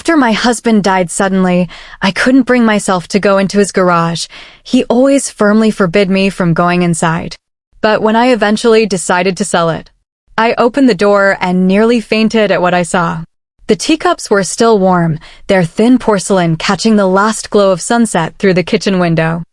After my husband died suddenly, I couldn't bring myself to go into his garage. He always firmly forbid me from going inside. But when I eventually decided to sell it, I opened the door and nearly fainted at what I saw. The teacups were still warm, their thin porcelain catching the last glow of sunset through the kitchen window.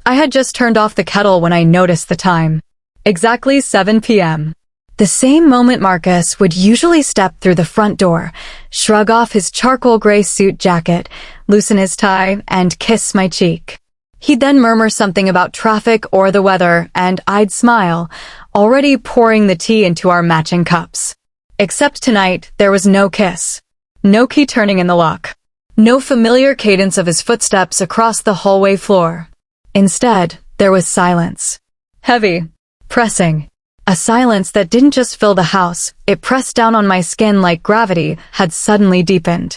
I had just turned off the kettle when I noticed the time. Exactly 7 p.m. The same moment Marcus would usually step through the front door, shrug off his charcoal gray suit jacket, loosen his tie, and kiss my cheek. He'd then murmur something about traffic or the weather, and I'd smile, already pouring the tea into our matching cups. Except tonight, there was no kiss. No key turning in the lock. No familiar cadence of his footsteps across the hallway floor. Instead, there was silence. Heavy. Pressing. A silence that didn't just fill the house, it pressed down on my skin like gravity had suddenly deepened.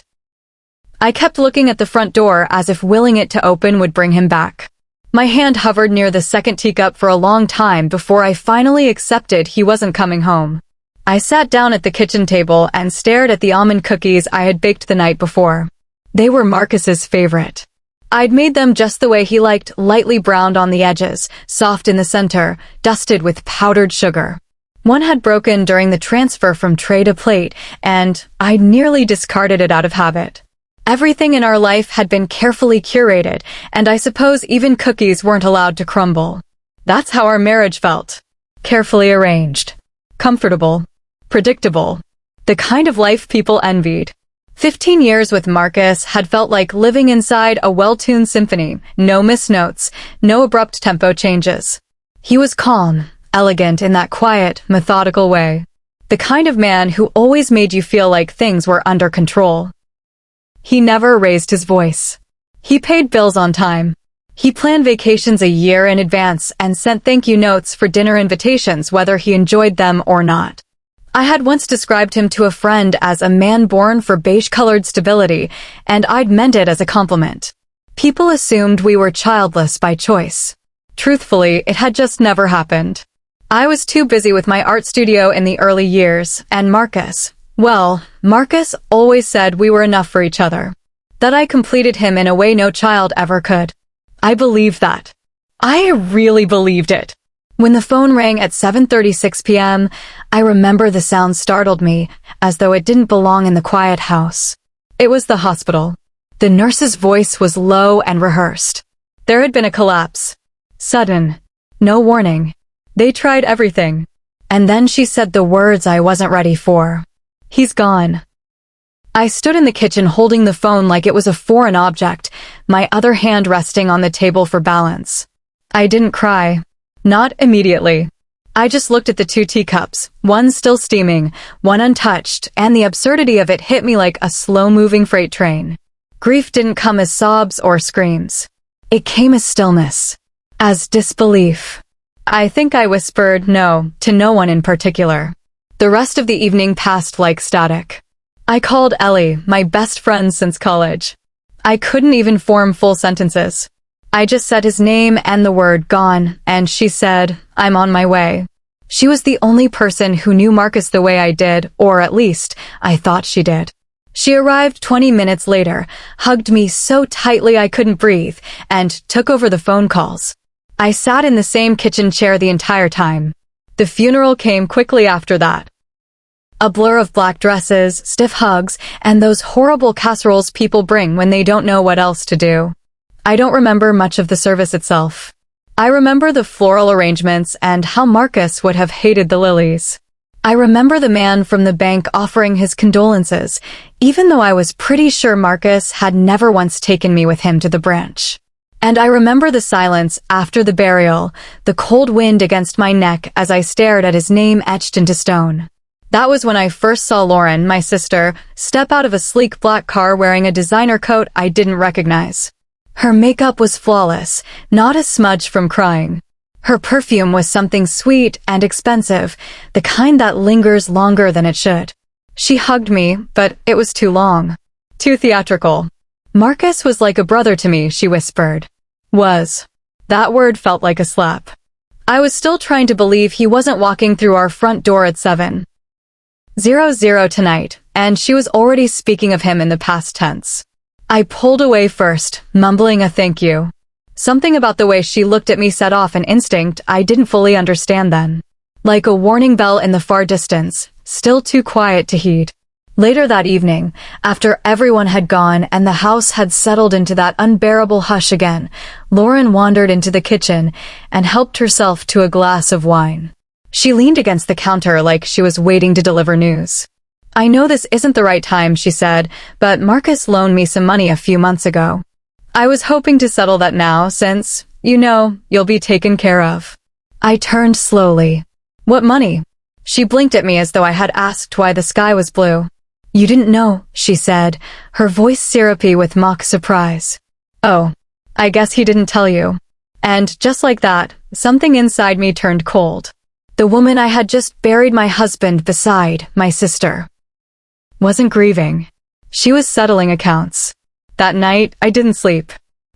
I kept looking at the front door as if willing it to open would bring him back. My hand hovered near the second teacup for a long time before I finally accepted he wasn't coming home. I sat down at the kitchen table and stared at the almond cookies I had baked the night before. They were Marcus's favorite. I'd made them just the way he liked, lightly browned on the edges, soft in the center, dusted with powdered sugar. One had broken during the transfer from tray to plate, and I'd nearly discarded it out of habit. Everything in our life had been carefully curated, and I suppose even cookies weren't allowed to crumble. That's how our marriage felt. Carefully arranged. Comfortable. Predictable. The kind of life people envied. 15 years with Marcus had felt like living inside a well-tuned symphony, no missed notes, no abrupt tempo changes. He was calm, elegant in that quiet, methodical way. The kind of man who always made you feel like things were under control. He never raised his voice. He paid bills on time. He planned vacations a year in advance and sent thank you notes for dinner invitations whether he enjoyed them or not. I had once described him to a friend as a man born for beige-colored stability, and I'd meant it as a compliment. People assumed we were childless by choice. Truthfully, it had just never happened. I was too busy with my art studio in the early years, and Marcus always said we were enough for each other. That I completed him in a way no child ever could. I believed that. I really believed it. When the phone rang at 7:36 p.m., I remember the sound startled me, as though it didn't belong in the quiet house. It was the hospital. The nurse's voice was low and rehearsed. There had been a collapse. Sudden. No warning. They tried everything. And then she said the words I wasn't ready for. He's gone. I stood in the kitchen holding the phone like it was a foreign object, my other hand resting on the table for balance. I didn't cry. Not immediately. I just looked at the two teacups, one still steaming, one untouched, and the absurdity of it hit me like a slow-moving freight train. Grief didn't come as sobs or screams. It came as stillness. As disbelief. I think I whispered no to no one in particular. The rest of the evening passed like static. I called Ellie, my best friend since college. I couldn't even form full sentences. I just said his name and the word gone, and she said, I'm on my way. She was the only person who knew Marcus the way I did, or at least, I thought she did. She arrived 20 minutes later, hugged me so tightly I couldn't breathe, and took over the phone calls. I sat in the same kitchen chair the entire time. The funeral came quickly after that. A blur of black dresses, stiff hugs, and those horrible casseroles people bring when they don't know what else to do. I don't remember much of the service itself. I remember the floral arrangements and how Marcus would have hated the lilies. I remember the man from the bank offering his condolences, even though I was pretty sure Marcus had never once taken me with him to the branch. And I remember the silence after the burial, the cold wind against my neck as I stared at his name etched into stone. That was when I first saw Lauren, my sister, step out of a sleek black car wearing a designer coat I didn't recognize. Her makeup was flawless, not a smudge from crying. Her perfume was something sweet and expensive, the kind that lingers longer than it should. She hugged me, but it was too long. Too theatrical. Marcus was like a brother to me, she whispered. Was. That word felt like a slap. I was still trying to believe he wasn't walking through our front door at 7:00 tonight, and she was already speaking of him in the past tense. I pulled away first, mumbling a thank you. Something about the way she looked at me set off an instinct I didn't fully understand then. Like a warning bell in the far distance, still too quiet to heed. Later that evening, after everyone had gone and the house had settled into that unbearable hush again, Lauren wandered into the kitchen and helped herself to a glass of wine. She leaned against the counter like she was waiting to deliver news. "I know this isn't the right time," she said, "but Marcus loaned me some money a few months ago. I was hoping to settle that now since, you'll be taken care of." I turned slowly. "What money?" She blinked at me as though I had asked why the sky was blue. "You didn't know," she said, her voice syrupy with mock surprise. "Oh, I guess he didn't tell you." And just like that, something inside me turned cold. The woman I had just buried my husband beside, my sister, wasn't grieving. She was settling accounts. That night, I didn't sleep.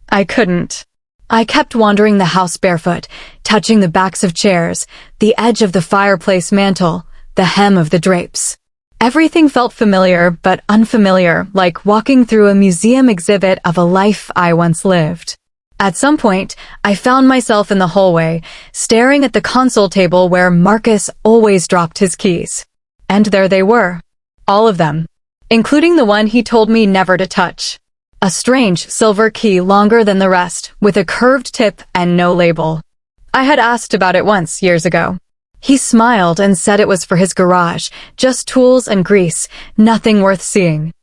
I couldn't. I kept wandering the house barefoot, touching the backs of chairs, the edge of the fireplace mantel, the hem of the drapes. Everything felt familiar but unfamiliar, like walking through a museum exhibit of a life I once lived. At some point, I found myself in the hallway, staring at the console table where Marcus always dropped his keys. And there they were. All of them. Including the one he told me never to touch. A strange silver key longer than the rest, with a curved tip and no label. I had asked about it once, years ago. He smiled and said it was for his garage, just tools and grease, nothing worth seeing.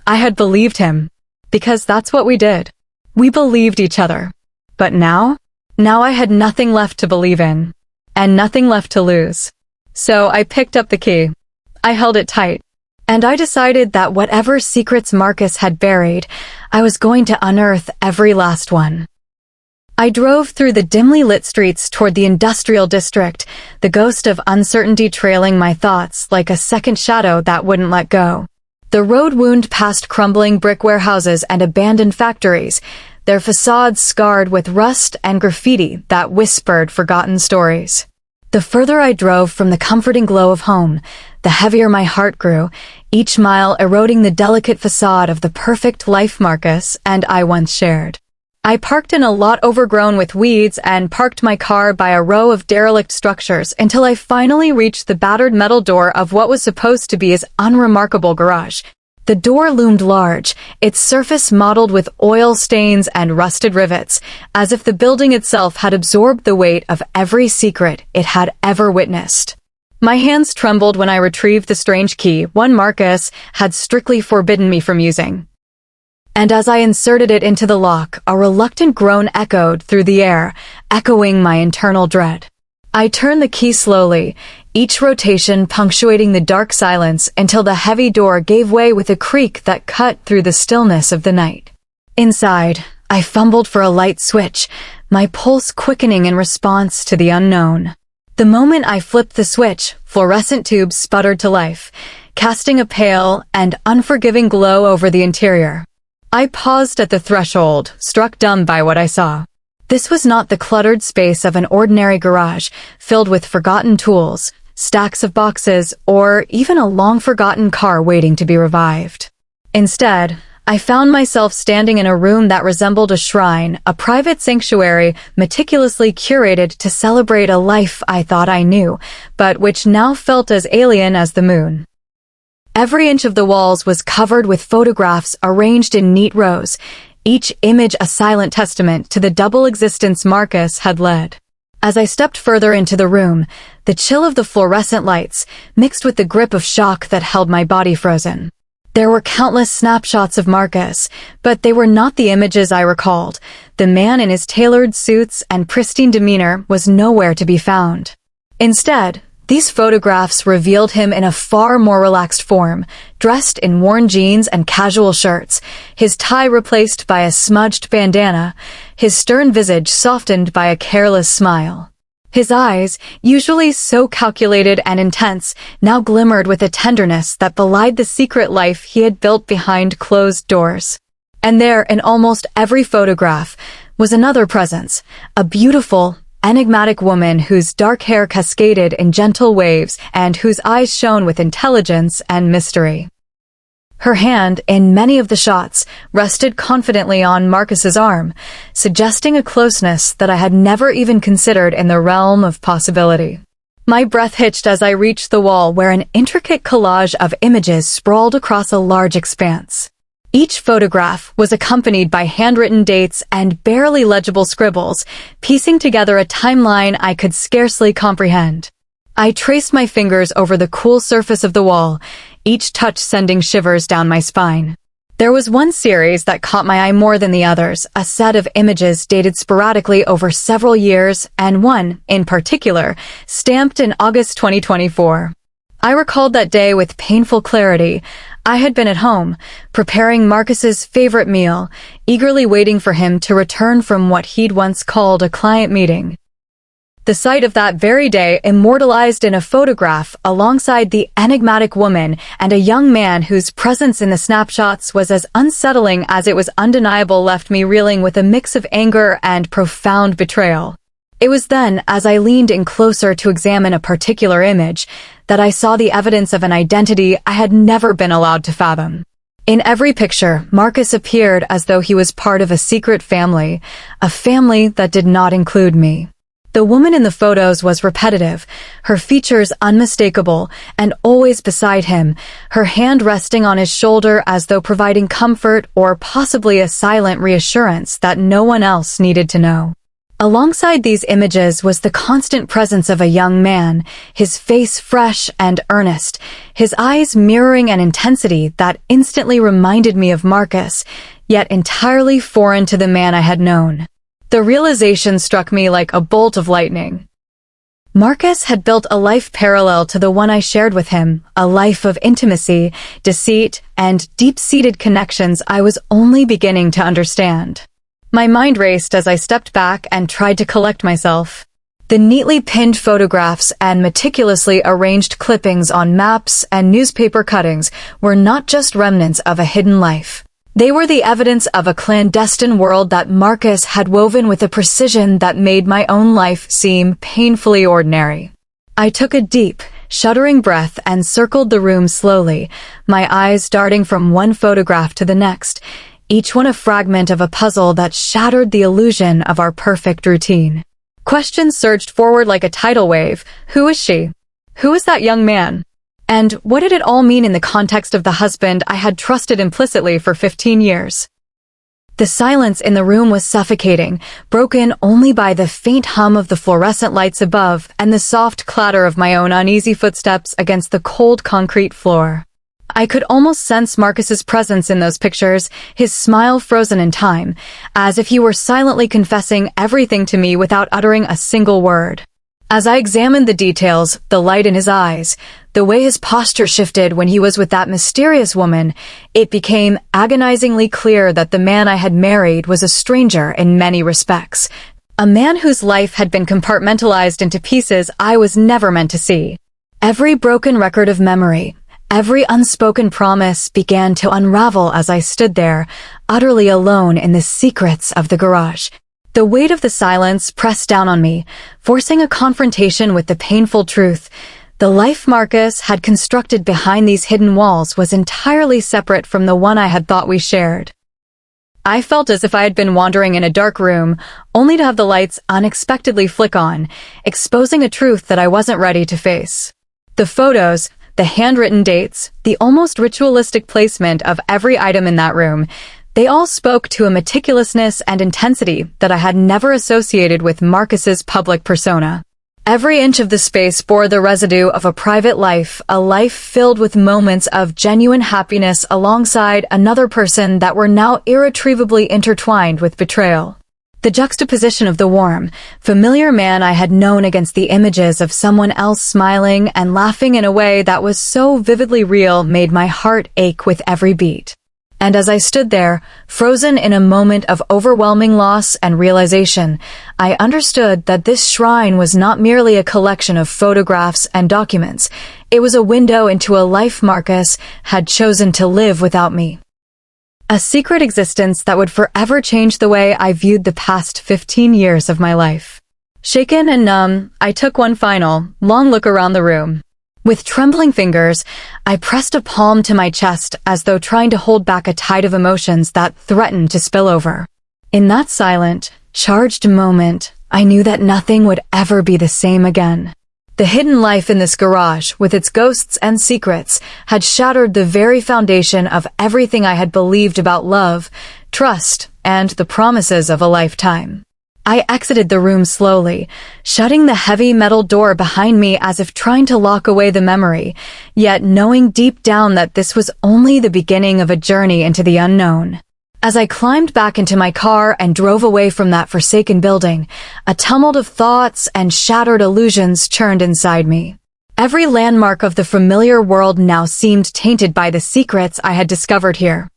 I had believed him. Because that's what we did. We believed each other. But now I had nothing left to believe in. And nothing left to lose. So I picked up the key. I held it tight. And I decided that whatever secrets Marcus had buried, I was going to unearth every last one. I drove through the dimly lit streets toward the industrial district, the ghost of uncertainty trailing my thoughts like a second shadow that wouldn't let go. The road wound past crumbling brick warehouses and abandoned factories, their facades scarred with rust and graffiti that whispered forgotten stories. The further I drove from the comforting glow of home, the heavier my heart grew, each mile eroding the delicate facade of the perfect life Marcus and I once shared. I parked in a lot overgrown with weeds and parked my car by a row of derelict structures until I finally reached the battered metal door of what was supposed to be his unremarkable garage. The door loomed large, its surface mottled with oil stains and rusted rivets, as if the building itself had absorbed the weight of every secret it had ever witnessed. My hands trembled when I retrieved the strange key, one Marcus had strictly forbidden me from using. And as I inserted it into the lock, a reluctant groan echoed through the air, echoing my internal dread. I turned the key slowly, each rotation punctuating the dark silence until the heavy door gave way with a creak that cut through the stillness of the night. Inside, I fumbled for a light switch, my pulse quickening in response to the unknown. The moment I flipped the switch, fluorescent tubes sputtered to life, casting a pale and unforgiving glow over the interior. I paused at the threshold, struck dumb by what I saw. This was not the cluttered space of an ordinary garage, filled with forgotten tools, stacks of boxes, or even a long-forgotten car waiting to be revived. Instead, I found myself standing in a room that resembled a shrine, a private sanctuary meticulously curated to celebrate a life I thought I knew, but which now felt as alien as the moon. Every inch of the walls was covered with photographs arranged in neat rows, each image a silent testament to the double existence Marcus had led. As I stepped further into the room, the chill of the fluorescent lights mixed with the grip of shock that held my body frozen. There were countless snapshots of Marcus, but they were not the images I recalled. The man in his tailored suits and pristine demeanor was nowhere to be found. Instead, these photographs revealed him in a far more relaxed form, dressed in worn jeans and casual shirts, his tie replaced by a smudged bandana, his stern visage softened by a careless smile. His eyes, usually so calculated and intense, now glimmered with a tenderness that belied the secret life he had built behind closed doors. And there, in almost every photograph, was another presence, a beautiful, enigmatic woman whose dark hair cascaded in gentle waves and whose eyes shone with intelligence and mystery. Her hand, in many of the shots, rested confidently on Marcus's arm, suggesting a closeness that I had never even considered in the realm of possibility. My breath hitched as I reached the wall where an intricate collage of images sprawled across a large expanse. Each photograph was accompanied by handwritten dates and barely legible scribbles, piecing together a timeline I could scarcely comprehend. I traced my fingers over the cool surface of the wall, each touch sending shivers down my spine. There was one series that caught my eye more than the others, a set of images dated sporadically over several years, and one, in particular, stamped in August 2024. I recalled that day with painful clarity. I had been at home, preparing Marcus's favorite meal, eagerly waiting for him to return from what he'd once called a client meeting. The sight of that very day immortalized in a photograph alongside the enigmatic woman and a young man whose presence in the snapshots was as unsettling as it was undeniable left me reeling with a mix of anger and profound betrayal. It was then, as I leaned in closer to examine a particular image, that I saw the evidence of an identity I had never been allowed to fathom. In every picture, Marcus appeared as though he was part of a secret family, a family that did not include me. The woman in the photos was repetitive, her features unmistakable, and always beside him, her hand resting on his shoulder as though providing comfort or possibly a silent reassurance that no one else needed to know. Alongside these images was the constant presence of a young man, his face fresh and earnest, his eyes mirroring an intensity that instantly reminded me of Marcus, yet entirely foreign to the man I had known. The realization struck me like a bolt of lightning. Marcus had built a life parallel to the one I shared with him, a life of intimacy, deceit, and deep-seated connections I was only beginning to understand. My mind raced as I stepped back and tried to collect myself. The neatly pinned photographs and meticulously arranged clippings on maps and newspaper cuttings were not just remnants of a hidden life. They were the evidence of a clandestine world that Marcus had woven with a precision that made my own life seem painfully ordinary. I took a deep, shuddering breath and circled the room slowly, my eyes darting from one photograph to the next, each one a fragment of a puzzle that shattered the illusion of our perfect routine. Questions surged forward like a tidal wave. Who is she? Who is that young man? And what did it all mean in the context of the husband I had trusted implicitly for 15 years? The silence in the room was suffocating, broken only by the faint hum of the fluorescent lights above and the soft clatter of my own uneasy footsteps against the cold concrete floor. I could almost sense Marcus's presence in those pictures, his smile frozen in time, as if he were silently confessing everything to me without uttering a single word. As I examined the details, the light in his eyes, the way his posture shifted when he was with that mysterious woman, it became agonizingly clear that the man I had married was a stranger in many respects, a man whose life had been compartmentalized into pieces I was never meant to see. Every broken record of memory, every unspoken promise began to unravel as I stood there, utterly alone in the secrets of the garage. The weight of the silence pressed down on me, forcing a confrontation with the painful truth. The life Marcus had constructed behind these hidden walls was entirely separate from the one I had thought we shared. I felt as if I had been wandering in a dark room, only to have the lights unexpectedly flick on, exposing a truth that I wasn't ready to face. The photos, the handwritten dates, the almost ritualistic placement of every item in that room, they all spoke to a meticulousness and intensity that I had never associated with Marcus's public persona. Every inch of the space bore the residue of a private life, a life filled with moments of genuine happiness alongside another person that were now irretrievably intertwined with betrayal. The juxtaposition of the warm, familiar man I had known against the images of someone else smiling and laughing in a way that was so vividly real made my heart ache with every beat. And as I stood there, frozen in a moment of overwhelming loss and realization, I understood that this shrine was not merely a collection of photographs and documents. It was a window into a life Marcus had chosen to live without me. A secret existence that would forever change the way I viewed the past 15 years of my life. Shaken and numb, I took one final, long look around the room. With trembling fingers, I pressed a palm to my chest as though trying to hold back a tide of emotions that threatened to spill over. In that silent, charged moment, I knew that nothing would ever be the same again. The hidden life in this garage, with its ghosts and secrets, had shattered the very foundation of everything I had believed about love, trust, and the promises of a lifetime. I exited the room slowly, shutting the heavy metal door behind me as if trying to lock away the memory, yet knowing deep down that this was only the beginning of a journey into the unknown. As I climbed back into my car and drove away from that forsaken building, a tumult of thoughts and shattered illusions churned inside me. Every landmark of the familiar world now seemed tainted by the secrets I had discovered here.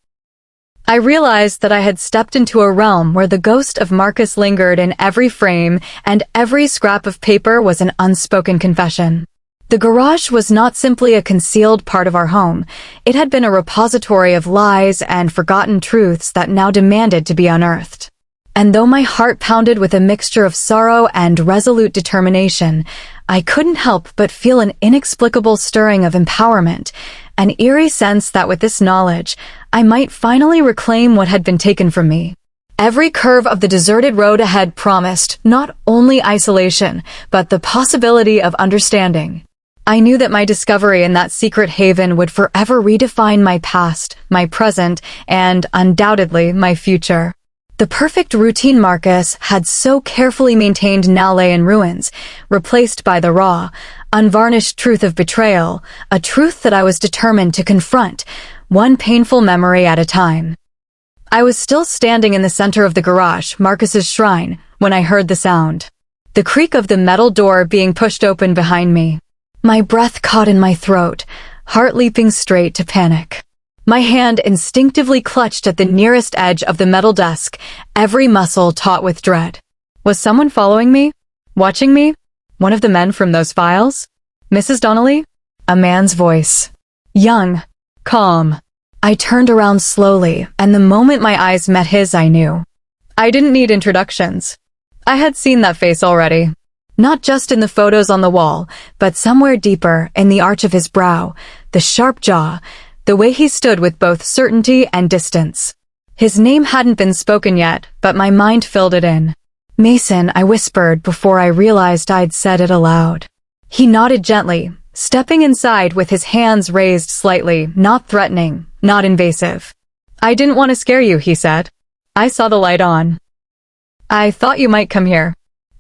I realized that I had stepped into a realm where the ghost of Marcus lingered in every frame, and every scrap of paper was an unspoken confession. The garage was not simply a concealed part of our home. It had been a repository of lies and forgotten truths that now demanded to be unearthed. And though my heart pounded with a mixture of sorrow and resolute determination, I couldn't help but feel an inexplicable stirring of empowerment, an eerie sense that with this knowledge, I might finally reclaim what had been taken from me. Every curve of the deserted road ahead promised not only isolation, but the possibility of understanding. I knew that my discovery in that secret haven would forever redefine my past, my present, and undoubtedly my future. The perfect routine Marcus had so carefully maintained now lay in ruins, replaced by the raw, unvarnished truth of betrayal, a truth that I was determined to confront, one painful memory at a time. I was still standing in the center of the garage, Marcus's shrine, when I heard the sound. The creak of the metal door being pushed open behind me. My breath caught in my throat, heart leaping straight to panic. My hand instinctively clutched at the nearest edge of the metal desk, every muscle taut with dread. Was someone following me? Watching me? One of the men from those files? Mrs. Donnelly? A man's voice. Young. Calm. I turned around slowly, and the moment my eyes met his, I knew. I didn't need introductions. I had seen that face already. Not just in the photos on the wall, but somewhere deeper in the arch of his brow, the sharp jaw, the way he stood with both certainty and distance. His name hadn't been spoken yet, but my mind filled it in. Mason, I whispered before I realized I'd said it aloud. He nodded gently, stepping inside with his hands raised slightly, not threatening, not invasive. I didn't want to scare you, he said. I saw the light on. I thought you might come here.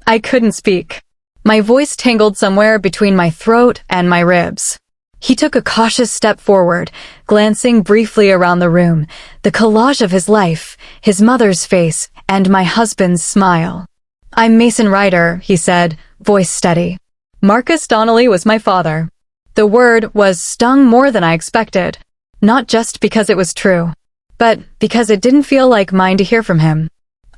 I couldn't speak. My voice tangled somewhere between my throat and my ribs. He took a cautious step forward, glancing briefly around the room, the collage of his life, his mother's face, and my husband's smile. I'm Mason Ryder, he said, voice steady. Marcus Donnelly was my father. The word was stung more than I expected, not just because it was true, but because it didn't feel like mine to hear from him.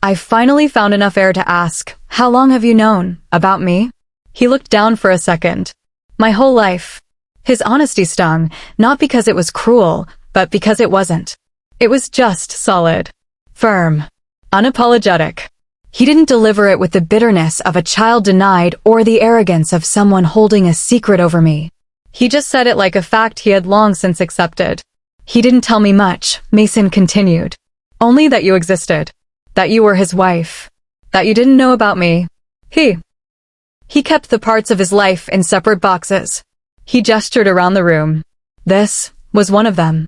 I finally found enough air to ask, how long have you known about me? He looked down for a second. My whole life. His honesty stung, not because it was cruel, but because it wasn't. It was just solid, firm, unapologetic. He didn't deliver it with the bitterness of a child denied or the arrogance of someone holding a secret over me. He just said it like a fact he had long since accepted. He didn't tell me much, Mason continued. Only that you existed. That you were his wife. That you didn't know about me. He kept the parts of his life in separate boxes. He gestured around the room. This was one of them.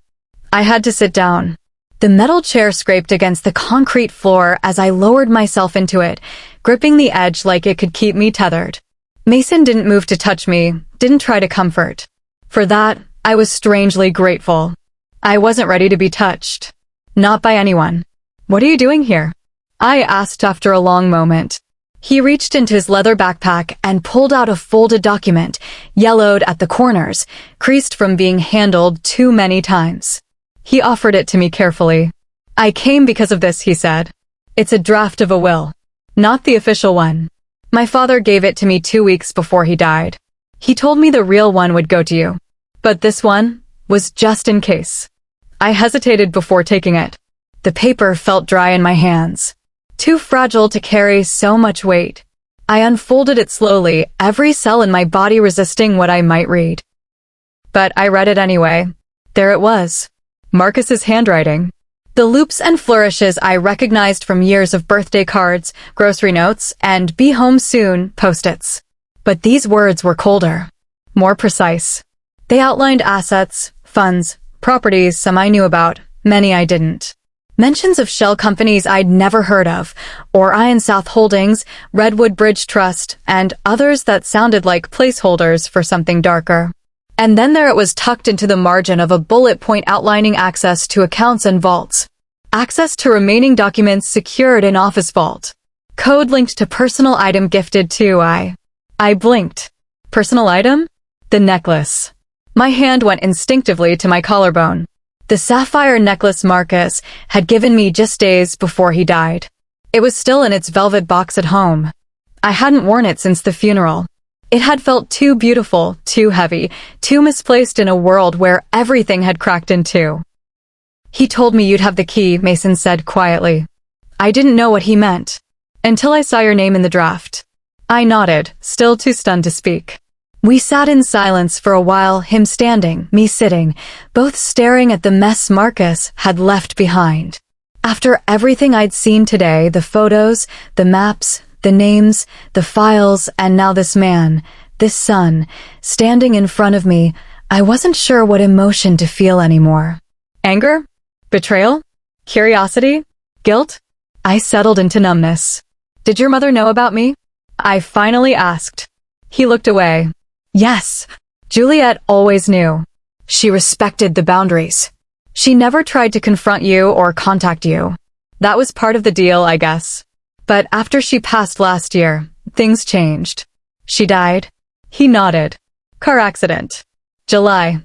I had to sit down. The metal chair scraped against the concrete floor as I lowered myself into it, gripping the edge like it could keep me tethered. Mason didn't move to touch me, didn't try to comfort. For that, I was strangely grateful. I wasn't ready to be touched. Not by anyone. What are you doing here? I asked after a long moment. He reached into his leather backpack and pulled out a folded document, yellowed at the corners, creased from being handled too many times. He offered it to me carefully. I came because of this, he said. It's a draft of a will. Not the official one. My father gave it to me 2 weeks before he died. He told me the real one would go to you. But this one was just in case. I hesitated before taking it. The paper felt dry in my hands. Too fragile to carry so much weight. I unfolded it slowly, every cell in my body resisting what I might read. but I read it anyway. There it was. Marcus's handwriting. The loops and flourishes I recognized from years of birthday cards, grocery notes, and "be home soon" post-its. But these words were colder, more precise. They outlined assets, funds, properties, some I knew about, many I didn't. Mentions of shell companies I'd never heard of, Orion South Holdings, Redwood Bridge Trust, and others that sounded like placeholders for something darker. And then there it was tucked into the margin of a bullet point outlining access to accounts and vaults. Access to remaining documents secured in office vault. Code linked to personal item gifted to I blinked. Personal item? The necklace. My hand went instinctively to my collarbone. The sapphire necklace Marcus had given me just days before he died. It was still in its velvet box at home. I hadn't worn it since the funeral. It had felt too beautiful, too heavy, too misplaced in a world where everything had cracked in two. "He told me you'd have the key," Mason said quietly. I didn't know what he meant. Until I saw your name in the draft. I nodded, still too stunned to speak. We sat in silence for a while, him standing, me sitting, both staring at the mess Marcus had left behind. After everything I'd seen today, the photos, the maps, the names, the files, and now this man, this son, standing in front of me, I wasn't sure what emotion to feel anymore. Anger? Betrayal? Curiosity? Guilt? I settled into numbness. "Did your mother know about me?" I finally asked. He looked away. Yes, Juliet always knew. She respected the boundaries. She never tried to confront you or contact you. That was part of the deal, I guess. But after she passed last year, things changed. She died. He nodded. Car accident. July.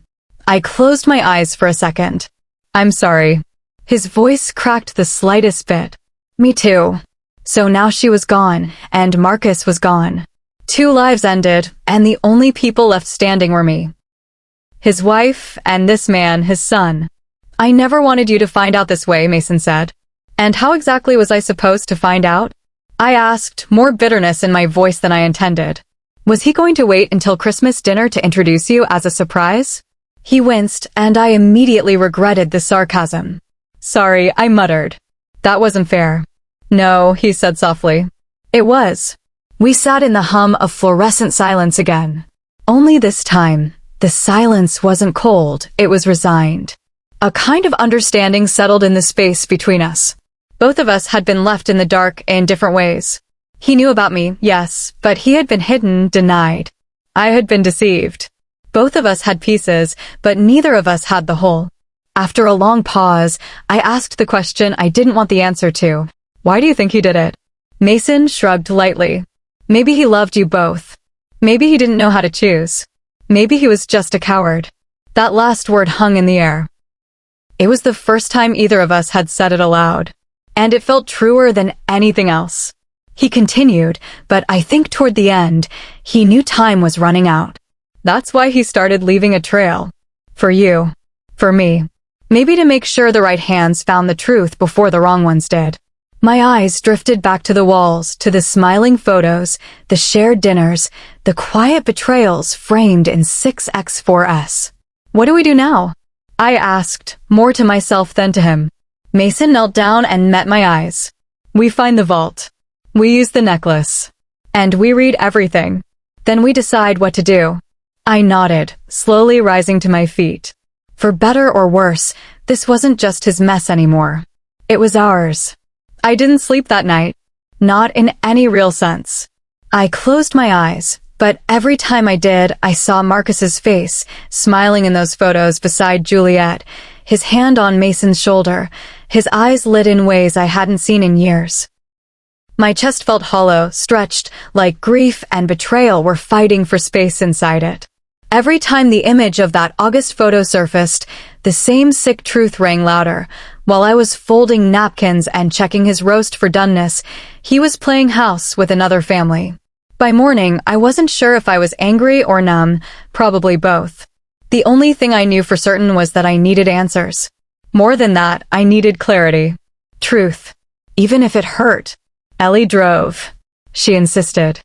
I closed my eyes for a second. "I'm sorry." His voice cracked the slightest bit. "Me too." So now she was gone, and Marcus was gone. 2 lives ended, and the only people left standing were me. His wife, and this man, his son. "I never wanted you to find out this way," Mason said. "And how exactly was I supposed to find out?" I asked, more bitterness in my voice than I intended. "Was he going to wait until Christmas dinner to introduce you as a surprise?" He winced, and I immediately regretted the sarcasm. "Sorry," I muttered. "That wasn't fair." "No," he said softly. "It was." We sat in the hum of fluorescent silence again. Only this time, the silence wasn't cold, it was resigned. A kind of understanding settled in the space between us. Both of us had been left in the dark in different ways. He knew about me, yes, but he had been hidden, denied. I had been deceived. Both of us had pieces, but neither of us had the whole. After a long pause, I asked the question I didn't want the answer to. "Why do you think he did it?" Mason shrugged lightly. "Maybe he loved you both. Maybe he didn't know how to choose. Maybe he was just a coward." That last word hung in the air. It was the first time either of us had said it aloud, and it felt truer than anything else. He continued, but I think toward the end, he knew time was running out. "That's why he started leaving a trail. For you. For me. Maybe to make sure the right hands found the truth before the wrong ones did." My eyes drifted back to the walls, to the smiling photos, the shared dinners, the quiet betrayals framed in 6x4S. "What do we do now?" I asked, more to myself than to him. Mason knelt down and met my eyes. "We find the vault. We use the necklace. And we read everything. Then we decide what to do." I nodded, slowly rising to my feet. For better or worse, this wasn't just his mess anymore. It was ours. I didn't sleep that night. Not in any real sense. I closed my eyes, but every time I did, I saw Marcus's face, smiling in those photos beside Juliet, his hand on Mason's shoulder, his eyes lit in ways I hadn't seen in years. My chest felt hollow, stretched, like grief and betrayal were fighting for space inside it. Every time the image of that August photo surfaced, the same sick truth rang louder. While I was folding napkins and checking his roast for doneness, he was playing house with another family. By morning, I wasn't sure if I was angry or numb, probably both. The only thing I knew for certain was that I needed answers. More than that, I needed clarity. Truth. Even if it hurt. Ellie drove. She insisted.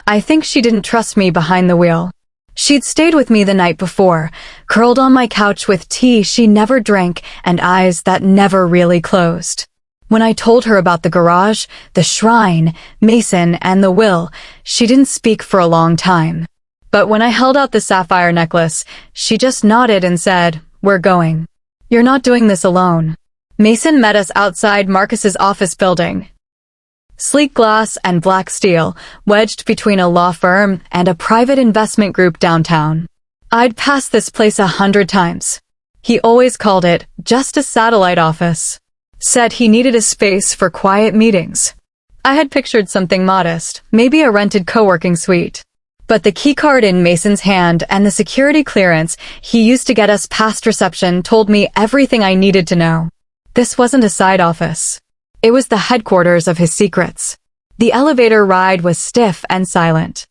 I think she didn't trust me behind the wheel. She'd stayed with me the night before, curled on my couch with tea she never drank and eyes that never really closed. When I told her about the garage, the shrine, Mason, and the will, she didn't speak for a long time. But when I held out the sapphire necklace, she just nodded and said, "We're going. You're not doing this alone." Mason met us outside Marcus's office building. Sleek glass and black steel, wedged between a law firm and a private investment group downtown. I'd passed this place 100 times. He always called it just a satellite office. Said he needed a space for quiet meetings. I had pictured something modest, maybe a rented co-working suite. But the keycard in Mason's hand and the security clearance he used to get us past reception told me everything I needed to know. This wasn't a side office. It was the headquarters of his secrets. The elevator ride was stiff and silent.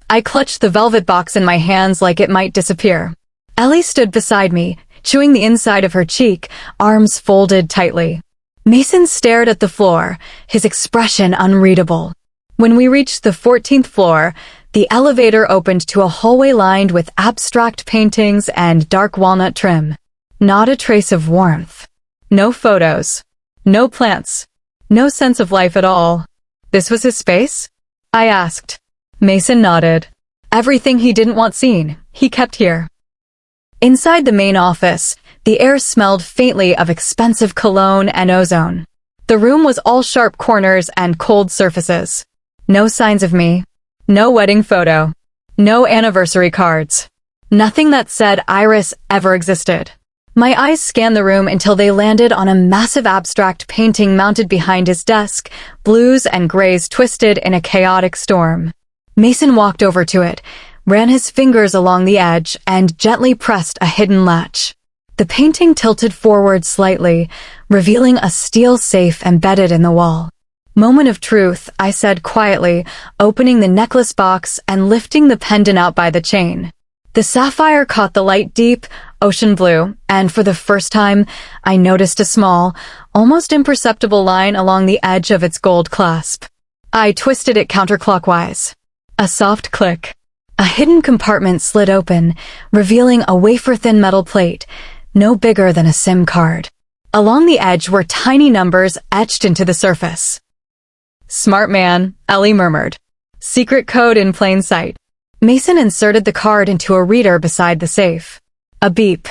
I clutched the velvet box in my hands like it might disappear. Ellie stood beside me, chewing the inside of her cheek, arms folded tightly. Mason stared at the floor, his expression unreadable. When we reached the 14th floor, the elevator opened to a hallway lined with abstract paintings and dark walnut trim. Not a trace of warmth. No photos. No plants. No sense of life at all. This was his space? I asked. Mason nodded. Everything he didn't want seen, he kept here. Inside the main office, the air smelled faintly of expensive cologne and ozone. The room was all sharp corners and cold surfaces. No signs of me. No wedding photo. No anniversary cards. Nothing that said Iris ever existed. My eyes scanned the room until they landed on a massive abstract painting mounted behind his desk, blues and grays twisted in a chaotic storm. Mason walked over to it, ran his fingers along the edge, and gently pressed a hidden latch. The painting tilted forward slightly, revealing a steel safe embedded in the wall. "Moment of truth," I said quietly, opening the necklace box and lifting the pendant out by the chain. The sapphire caught the light deep, ocean blue, and for the first time, I noticed a small, almost imperceptible line along the edge of its gold clasp. I twisted it counterclockwise. A soft click. A hidden compartment slid open, revealing a wafer-thin metal plate, no bigger than a SIM card. Along the edge were tiny numbers etched into the surface. "Smart man," Ellie murmured. "Secret code in plain sight." Mason inserted the card into a reader beside the safe. A beep.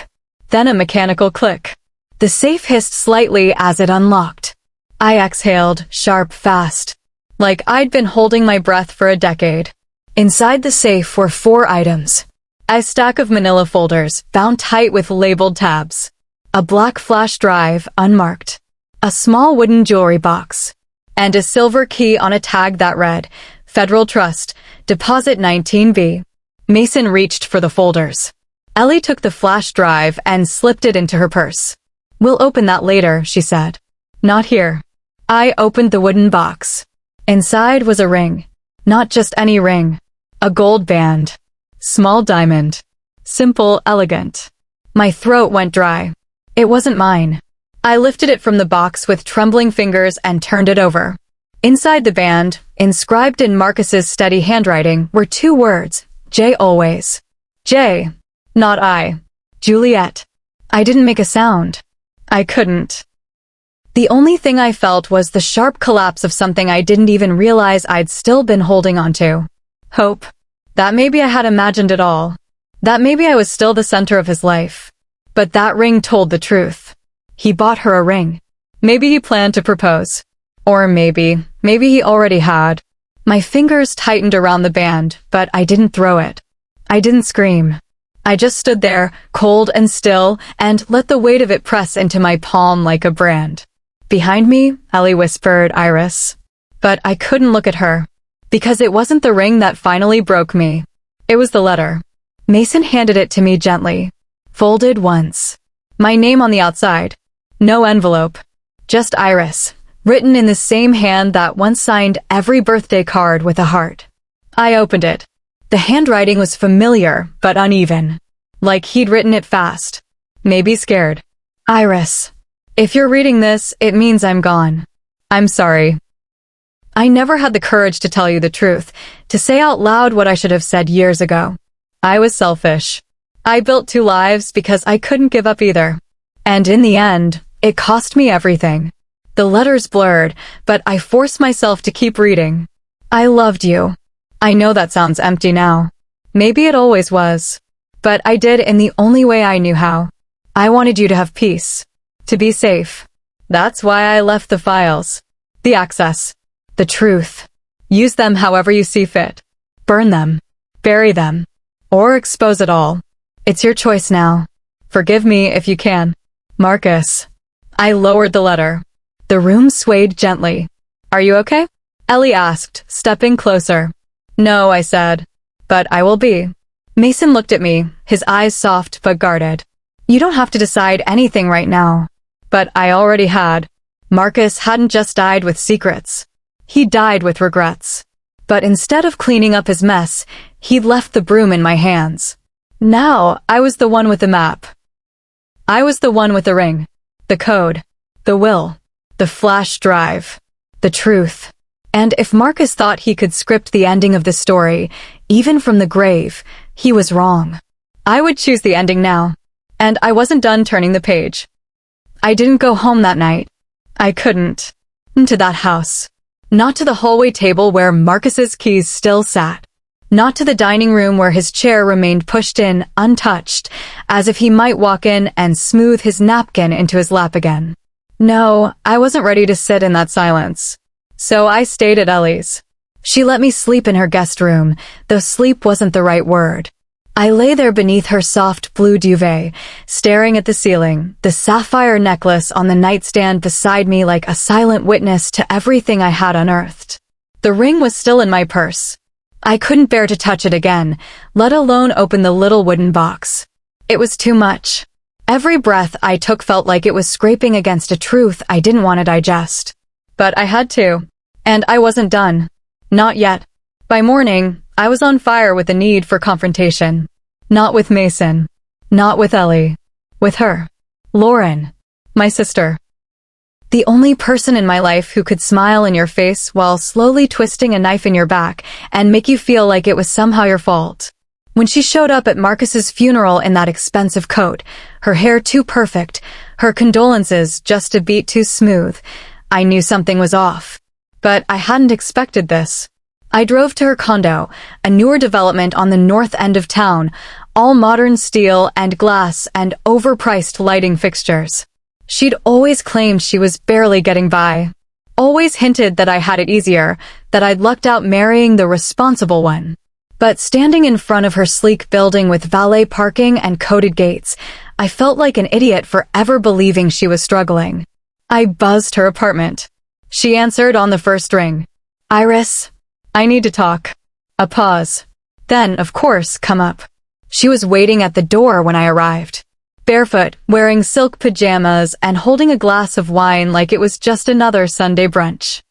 Then a mechanical click. The safe hissed slightly as it unlocked. I exhaled, sharp, fast. Like I'd been holding my breath for a decade. Inside the safe were 4 items. A stack of manila folders, bound tight with labeled tabs. A black flash drive, unmarked. A small wooden jewelry box. And a silver key on a tag that read, Federal Trust, Deposit 19B. Mason reached for the folders. Ellie took the flash drive and slipped it into her purse. "We'll open that later," she said. "Not here." I opened the wooden box. Inside was a ring. Not just any ring. A gold band. Small diamond. Simple, elegant. My throat went dry. It wasn't mine. I lifted it from the box with trembling fingers and turned it over. Inside the band, inscribed in Marcus's steady handwriting, were 2 words, J always. J. Not I. Juliet. I didn't make a sound. I couldn't. The only thing I felt was the sharp collapse of something I didn't even realize I'd still been holding onto. Hope. That maybe I had imagined it all. That maybe I was still the center of his life. But that ring told the truth. He bought her a ring. Maybe he planned to propose. Or maybe he already had. My fingers tightened around the band, but I didn't throw it. I didn't scream. I just stood there, cold and still, and let the weight of it press into my palm like a brand. Behind me, Ellie whispered, "Iris." But I couldn't look at her. Because it wasn't the ring that finally broke me. It was the letter. Mason handed it to me gently. Folded once. My name on the outside. No envelope. Just Iris. Written in the same hand that once signed every birthday card with a heart. I opened it. The handwriting was familiar, but uneven. Like he'd written it fast. Maybe scared. Iris. If you're reading this, it means I'm gone. I'm sorry. I never had the courage to tell you the truth, to say out loud what I should have said years ago. I was selfish. I built two lives because I couldn't give up either. And in the end, it cost me everything. The letters blurred, but I forced myself to keep reading. I loved you. I know that sounds empty now. Maybe it always was. But I did in the only way I knew how. I wanted you to have peace. To be safe. That's why I left the files. The access. The truth. Use them however you see fit. Burn them. Bury them. Or expose it all. It's your choice now. Forgive me if you can. Marcus. I lowered the letter. The room swayed gently. Are you okay? Ellie asked, stepping closer. No, I said. But I will be. Mason looked at me, his eyes soft but guarded. You don't have to decide anything right now. But I already had. Marcus hadn't just died with secrets. He died with regrets. But instead of cleaning up his mess, he'd left the broom in my hands. Now, I was the one with the map. I was the one with the ring, the code, the will, the flash drive, the truth. And if Marcus thought he could script the ending of the story, even from the grave, he was wrong. I would choose the ending now. And I wasn't done turning the page. I didn't go home that night. I couldn't. To that house. Not to the hallway table where Marcus's keys still sat. Not to the dining room where his chair remained pushed in, untouched, as if he might walk in and smooth his napkin into his lap again. No, I wasn't ready to sit in that silence. So I stayed at Ellie's. She let me sleep in her guest room, though sleep wasn't the right word. I lay there beneath her soft blue duvet, staring at the ceiling, the sapphire necklace on the nightstand beside me like a silent witness to everything I had unearthed. The ring was still in my purse. I couldn't bear to touch it again, let alone open the little wooden box. It was too much. Every breath I took felt like it was scraping against a truth I didn't want to digest. But I had to. And I wasn't done. Not yet. By morning, I was on fire with the need for confrontation. Not with Mason. Not with Ellie. With her. Lauren. My sister. The only person in my life who could smile in your face while slowly twisting a knife in your back and make you feel like it was somehow your fault. When she showed up at Marcus's funeral in that expensive coat, her hair too perfect, her condolences just a beat too smooth, I knew something was off. But I hadn't expected this. I drove to her condo, a newer development on the north end of town, all modern steel and glass and overpriced lighting fixtures. She'd always claimed she was barely getting by. Always hinted that I had it easier, that I'd lucked out marrying the responsible one. But standing in front of her sleek building with valet parking and coded gates, I felt like an idiot for ever believing she was struggling. I buzzed her apartment. She answered on the first ring. Iris, I need to talk. A pause. Then, of course, come up. She was waiting at the door when I arrived. Barefoot, wearing silk pajamas and holding a glass of wine like it was just another Sunday brunch.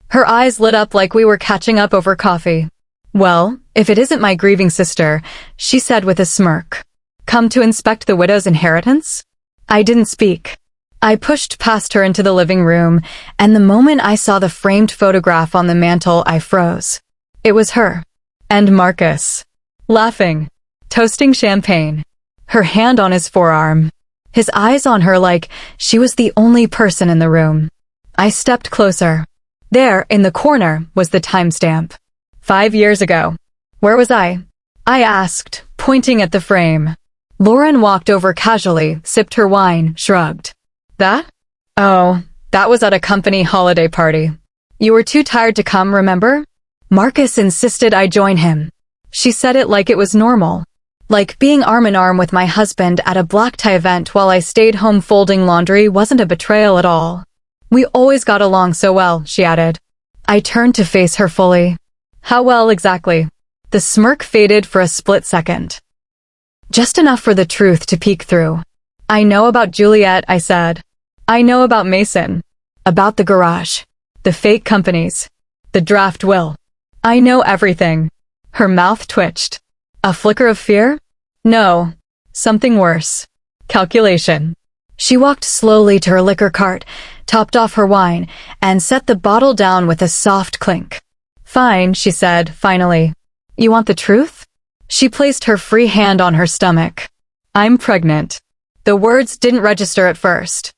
Her eyes lit up like we were catching up over coffee. Well, if it isn't my grieving sister, she said with a smirk. Come to inspect the widow's inheritance? I didn't speak. I pushed past her into the living room, and the moment I saw the framed photograph on the mantel, I froze. It was her. And Marcus. Laughing. Toasting champagne. Her hand on his forearm. His eyes on her like she was the only person in the room. I stepped closer. There, in the corner, was the timestamp. 5 years ago. Where was I? I asked, pointing at the frame. Lauren walked over casually, sipped her wine, shrugged. That? Oh, that was at a company holiday party. You were too tired to come, remember? Marcus insisted I join him. She said it like it was normal. Like being arm in arm with my husband at a black tie event while I stayed home folding laundry wasn't a betrayal at all. We always got along so well, she added. I turned to face her fully. How well exactly? The smirk faded for a split second. Just enough for the truth to peek through. I know about Juliet, I said. I know about Mason. About the garage. The fake companies. The draft will. I know everything. Her mouth twitched. A flicker of fear? No. Something worse. Calculation. She walked slowly to her liquor cart, topped off her wine, and set the bottle down with a soft clink. Fine, she said, finally. You want the truth? She placed her free hand on her stomach. I'm pregnant. The words didn't register at first.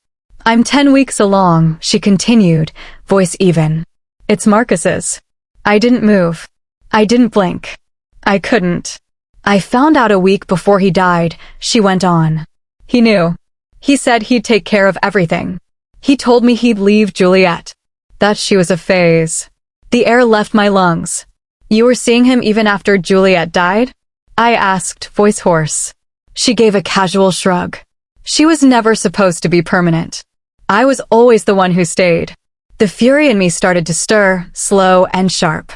I'm 10 weeks along, she continued, voice even. It's Marcus's. I didn't move. I didn't blink. I couldn't. I found out a week before he died, she went on. He knew. He said he'd take care of everything. He told me he'd leave Juliet. That she was a phase. The air left my lungs. You were seeing him even after Juliet died? I asked, voice hoarse. She gave a casual shrug. She was never supposed to be permanent. I was always the one who stayed. The fury in me started to stir, slow and sharp.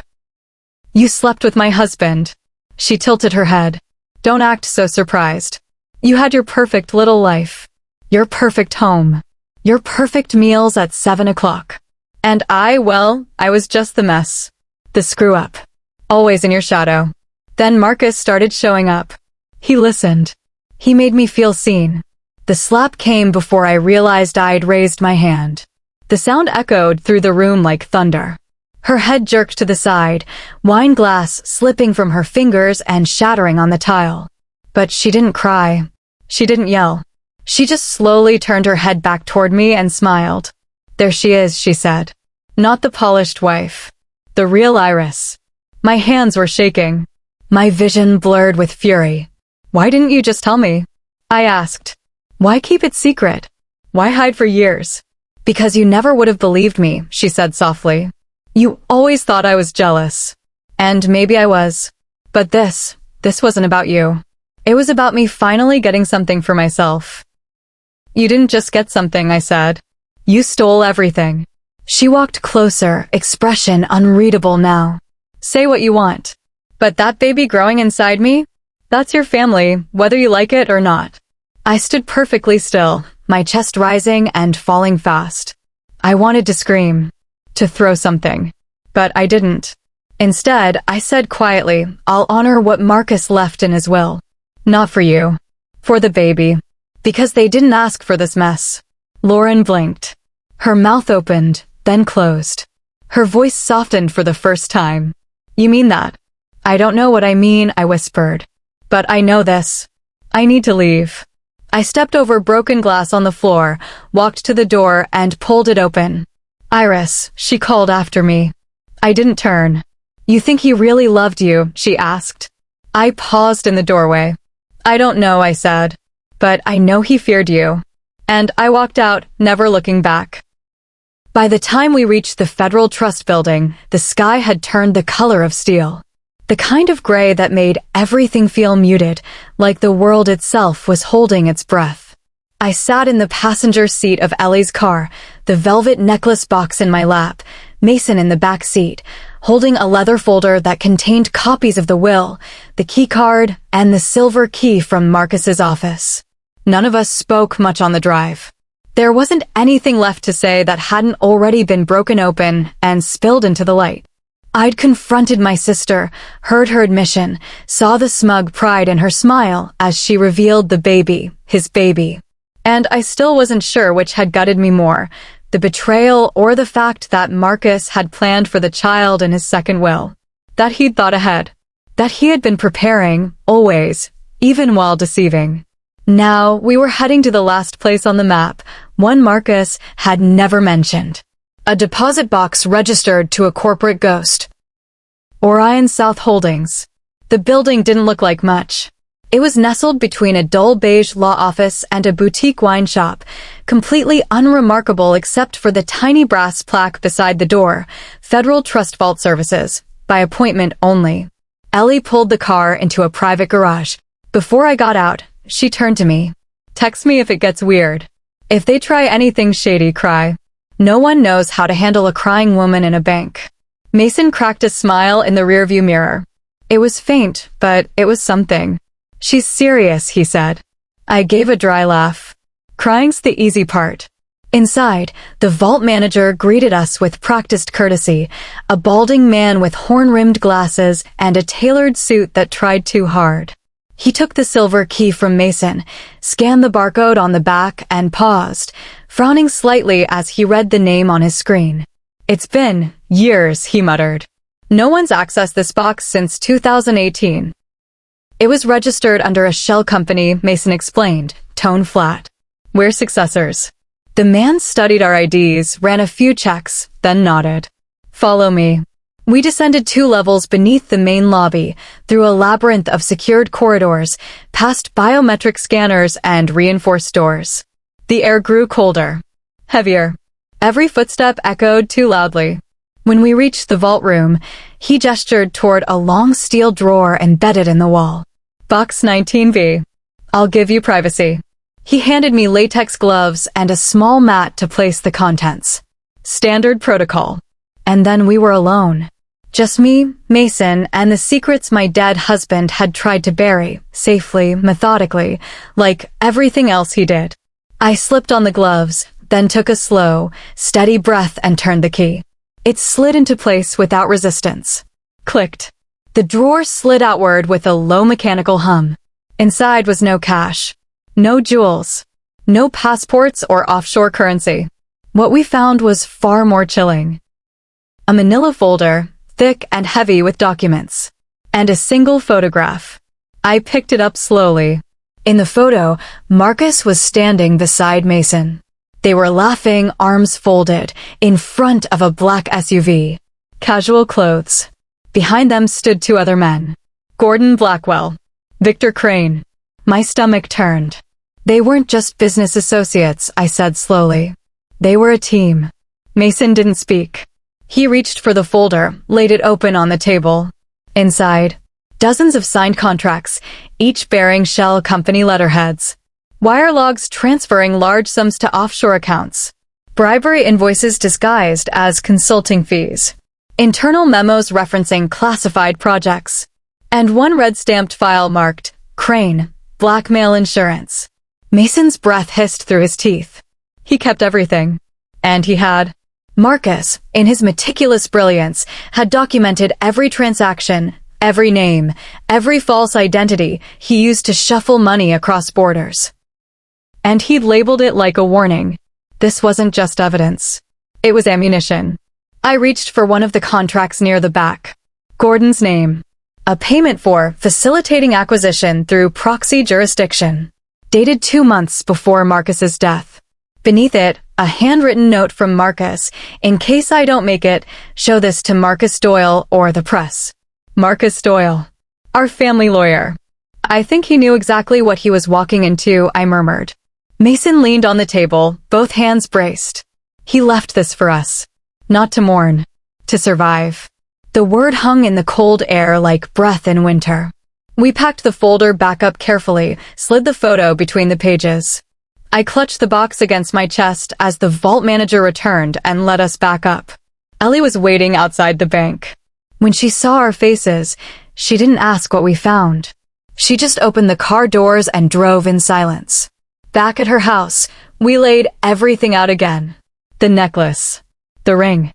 You slept with my husband. She tilted her head. Don't act so surprised. You had your perfect little life. Your perfect home. Your perfect meals at 7 o'clock. And I was just the mess. The screw-up. Always in your shadow. Then Marcus started showing up. He listened. He made me feel seen. The slap came before I realized I'd raised my hand. The sound echoed through the room like thunder. Her head jerked to the side, wine glass slipping from her fingers and shattering on the tile. But she didn't cry. She didn't yell. She just slowly turned her head back toward me and smiled. There she is, she said. Not the polished wife. The real Iris. My hands were shaking. My vision blurred with fury. Why didn't you just tell me? I asked. Why keep it secret? Why hide for years? Because you never would have believed me, she said softly. You always thought I was jealous. And maybe I was. But this wasn't about you. It was about me finally getting something for myself. You didn't just get something, I said. You stole everything. She walked closer, expression unreadable now. Say what you want. But that baby growing inside me? That's your family, whether you like it or not. I stood perfectly still, my chest rising and falling fast. I wanted to scream, to throw something. But I didn't. Instead, I said quietly, I'll honor what Marcus left in his will. Not for you. For the baby. Because they didn't ask for this mess. Lauren blinked. Her mouth opened, then closed. Her voice softened for the first time. You mean that? I don't know what I mean, I whispered. But I know this. I need to leave. I stepped over broken glass on the floor, walked to the door, and pulled it open. Iris, she called after me. I didn't turn. You think he really loved you? She asked. I paused in the doorway. I don't know, I said. But I know he feared you. And I walked out, never looking back. By the time we reached the Federal Trust Building, the sky had turned the color of steel. The kind of gray that made everything feel muted, like the world itself was holding its breath. I sat in the passenger seat of Ellie's car, the velvet necklace box in my lap, Mason in the back seat, holding a leather folder that contained copies of the will, the key card, and the silver key from Marcus's office. None of us spoke much on the drive. There wasn't anything left to say that hadn't already been broken open and spilled into the light. I'd confronted my sister, heard her admission, saw the smug pride in her smile as she revealed the baby, his baby. And I still wasn't sure which had gutted me more, the betrayal or the fact that Marcus had planned for the child in his second will. That he'd thought ahead. That he had been preparing, always, even while deceiving. Now, we were heading to the last place on the map, one Marcus had never mentioned. A deposit box registered to a corporate ghost. Orion South Holdings. The building didn't look like much. It was nestled between a dull beige law office and a boutique wine shop, completely unremarkable except for the tiny brass plaque beside the door, Federal Trust Vault Services, by appointment only. Ellie pulled the car into a private garage. Before I got out, she turned to me. Text me if it gets weird. If they try anything shady, cry. No one knows how to handle a crying woman in a bank. Mason cracked a smile in the rearview mirror. It was faint, but it was something. She's serious, he said. I gave a dry laugh. Crying's the easy part. Inside, the vault manager greeted us with practiced courtesy, a balding man with horn-rimmed glasses and a tailored suit that tried too hard. He took the silver key from Mason, scanned the barcode on the back, and paused, frowning slightly as he read the name on his screen. It's been years, he muttered. No one's accessed this box since 2018. It was registered under a shell company, Mason explained, tone flat. We're successors. The man studied our IDs, ran a few checks, then nodded. Follow me. We descended 2 levels beneath the main lobby, through a labyrinth of secured corridors, past biometric scanners and reinforced doors. The air grew colder. Heavier. Every footstep echoed too loudly. When we reached the vault room, he gestured toward a long steel drawer embedded in the wall. Box 19B. I'll give you privacy. He handed me latex gloves and a small mat to place the contents. Standard protocol. And then we were alone. Just me, Mason, and the secrets my dead husband had tried to bury, safely, methodically, like everything else he did. I slipped on the gloves, then took a slow, steady breath and turned the key. It slid into place without resistance. Clicked. The drawer slid outward with a low mechanical hum. Inside was no cash. No jewels. No passports or offshore currency. What we found was far more chilling. A manila folder, thick and heavy with documents. And a single photograph. I picked it up slowly. In the photo, Marcus was standing beside Mason. They were laughing, arms folded, in front of a black SUV. Casual clothes. Behind them stood 2 other men. Gordon Blackwell. Victor Crane. My stomach turned. They weren't just business associates, I said slowly. They were a team. Mason didn't speak. He reached for the folder, laid it open on the table. Inside, dozens of signed contracts, each bearing shell company letterheads. Wire logs transferring large sums to offshore accounts. Bribery invoices disguised as consulting fees. Internal memos referencing classified projects. And one red-stamped file marked, Crane, Blackmail Insurance. Mason's breath hissed through his teeth. He kept everything. And he had. Marcus, in his meticulous brilliance, had documented every transaction, every name, every false identity he used to shuffle money across borders. And he'd labeled it like a warning. This wasn't just evidence. It was ammunition. I reached for one of the contracts near the back. Gordon's name. A payment for facilitating acquisition through proxy jurisdiction. Dated 2 months before Marcus's death. Beneath it, a handwritten note from Marcus. In case I don't make it, show this to Marcus Doyle or the press. Marcus Doyle. Our family lawyer. I think he knew exactly what he was walking into, I murmured. Mason leaned on the table, both hands braced. He left this for us. Not to mourn. To survive. The word hung in the cold air like breath in winter. We packed the folder back up carefully, slid the photo between the pages. I clutched the box against my chest as the vault manager returned and led us back up. Ellie was waiting outside the bank. When she saw our faces, she didn't ask what we found. She just opened the car doors and drove in silence. Back at her house, we laid everything out again. The necklace. The ring.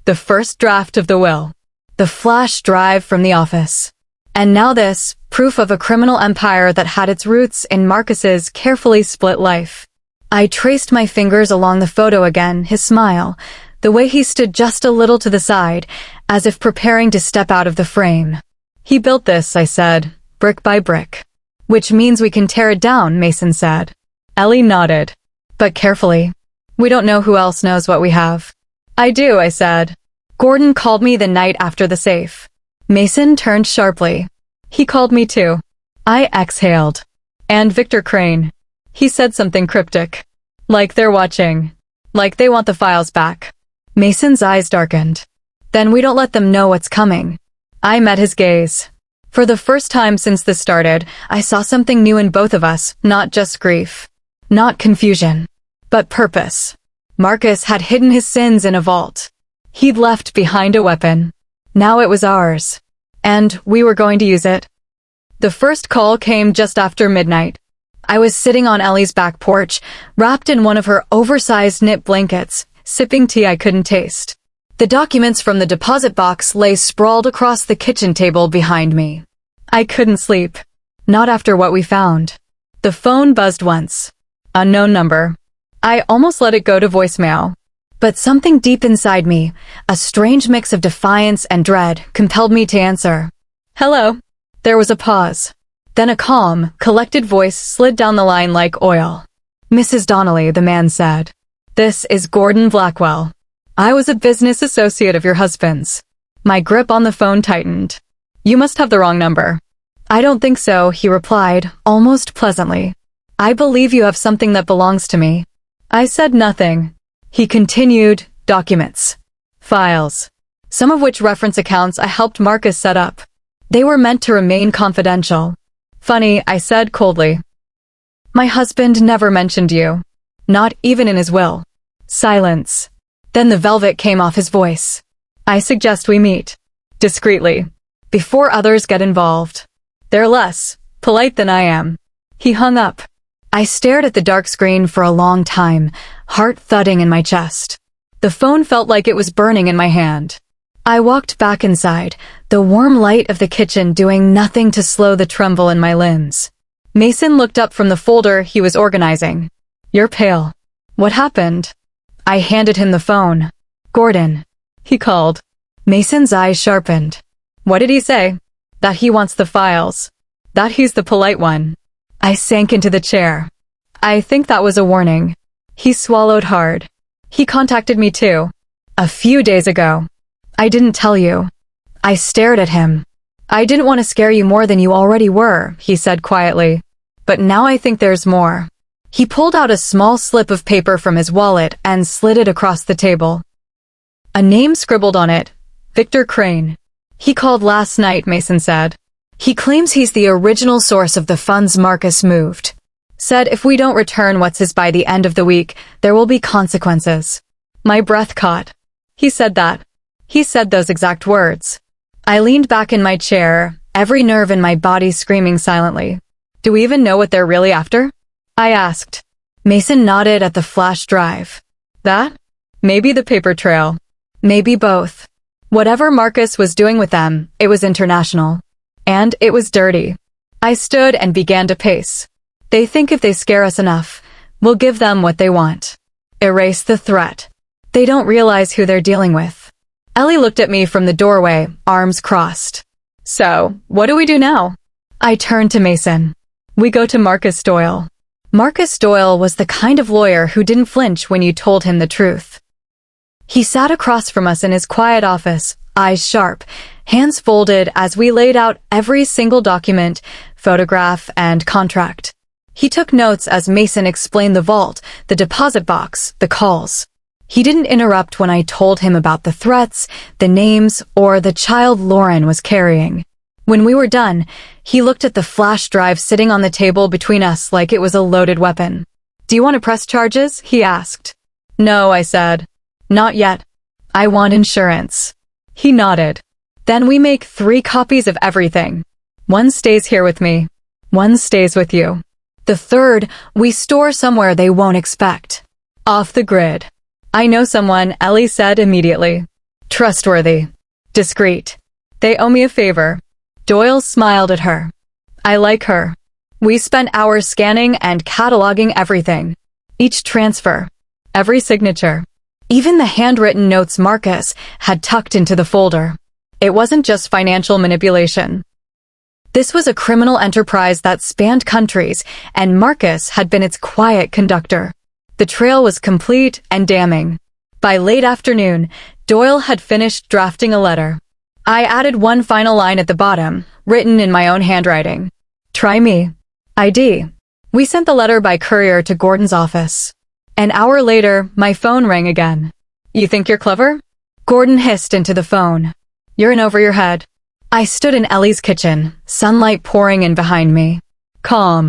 The first draft of the will. The flash drive from the office. And now this, proof of a criminal empire that had its roots in Marcus's carefully split life. I traced my fingers along the photo again, his smile, the way he stood just a little to the side, as if preparing to step out of the frame. He built this, I said, brick by brick. Which means we can tear it down, Mason said. Ellie nodded. But carefully. We don't know who else knows what we have. I do, I said. Gordon called me the night after the safe. Mason turned sharply. He called me too. I exhaled. And Victor Crane. He said something cryptic. Like they're watching. Like they want the files back. Mason's eyes darkened. Then we don't let them know what's coming. I met his gaze. For the first time since this started, I saw something new in both of us, not just grief. Not confusion. But purpose. Marcus had hidden his sins in a vault. He'd left behind a weapon. Now it was ours. And we were going to use it. The first call came just after midnight. I was sitting on Ellie's back porch, wrapped in one of her oversized knit blankets, sipping tea I couldn't taste. The documents from the deposit box lay sprawled across the kitchen table behind me. I couldn't sleep. Not after what we found. The phone buzzed once. Unknown number. I almost let it go to voicemail. But something deep inside me, a strange mix of defiance and dread, compelled me to answer. Hello. There was a pause. Then a calm, collected voice slid down the line like oil. "Mrs. Donnelly," the man said. "This is Gordon Blackwell. I was a business associate of your husband's." My grip on the phone tightened. "You must have the wrong number." "I don't think so," he replied, almost pleasantly. "I believe you have something that belongs to me." I said nothing. He continued, "Documents. Files. Some of which reference accounts I helped Marcus set up. They were meant to remain confidential." "Funny," I said coldly. "My husband never mentioned you. Not even in his will." Silence. Then the velvet came off his voice. "I suggest we meet. Discreetly. Before others get involved. They're less polite than I am." He hung up. I stared at the dark screen for a long time, heart thudding in my chest. The phone felt like it was burning in my hand. I walked back inside, the warm light of the kitchen doing nothing to slow the tremble in my limbs. Mason looked up from the folder he was organizing. "You're pale. What happened?" I handed him the phone. "Gordon," he called. Mason's eyes sharpened. "What did he say?" "That he wants the files. That he's the polite one." I sank into the chair. I think that was a warning. He swallowed hard. "He contacted me too. A few days ago. I didn't tell you." I stared at him. "I didn't want to scare you more than you already were," he said quietly. "But now I think there's more." He pulled out a small slip of paper from his wallet and slid it across the table. A name scribbled on it, Victor Crane. "He called last night," Mason said. "He claims he's the original source of the funds Marcus moved. Said if we don't return what's his by the end of the week, there will be consequences." My breath caught. He said that. He said those exact words. I leaned back in my chair, every nerve in my body screaming silently. "Do we even know what they're really after?" I asked. Mason nodded at the flash drive. "That? Maybe the paper trail. Maybe both. Whatever Marcus was doing with them, it was international. And it was dirty." I stood and began to pace. "They think if they scare us enough, we'll give them what they want. Erase the threat. They don't realize who they're dealing with." Ellie looked at me from the doorway, arms crossed. "So, what do we do now?" I turned to Mason. "We go to Marcus Doyle." Marcus Doyle was the kind of lawyer who didn't flinch when you told him the truth. He sat across from us in his quiet office, eyes sharp, hands folded as we laid out every single document, photograph, and contract. He took notes as Mason explained the vault, the deposit box, the calls. He didn't interrupt when I told him about the threats, the names, or the child Lauren was carrying. When we were done, he looked at the flash drive sitting on the table between us like it was a loaded weapon. "Do you want to press charges?" he asked. "No," I said. "Not yet. I want insurance." He nodded. "Then we make 3 copies of everything. One stays here with me. One stays with you. The 3rd, we store somewhere they won't expect. Off the grid." "I know someone," Ellie said immediately. "Trustworthy. Discreet. They owe me a favor." Doyle smiled at her. "I like her. We spent hours scanning and cataloging everything. Each transfer. Every signature. Even the handwritten notes Marcus had tucked into the folder. It wasn't just financial manipulation. This was a criminal enterprise that spanned countries, and Marcus had been its quiet conductor. The trail was complete and damning. By late afternoon, Doyle had finished drafting a letter. I added one final line at the bottom, written in my own handwriting. "Try me. ID." We sent the letter by courier to Gordon's office. An hour later, my phone rang again. "You think you're clever?" Gordon hissed into the phone. "You're in over your head." I stood in Ellie's kitchen, sunlight pouring in behind me. Calm.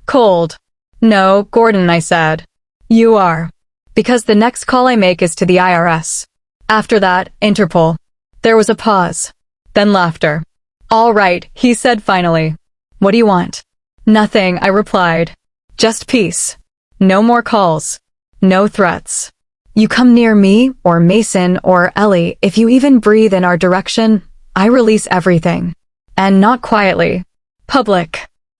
Cold. "No, Gordon," I said. "You are. Because the next call I make is to the IRS. After that, Interpol." There was a pause. Then laughter. "All right," he said finally. "What do you want?" "Nothing," I replied. "Just peace. No more calls. No threats. You come near me, or Mason, or Ellie, if you even breathe in our direction, I release everything. And not quietly. Public.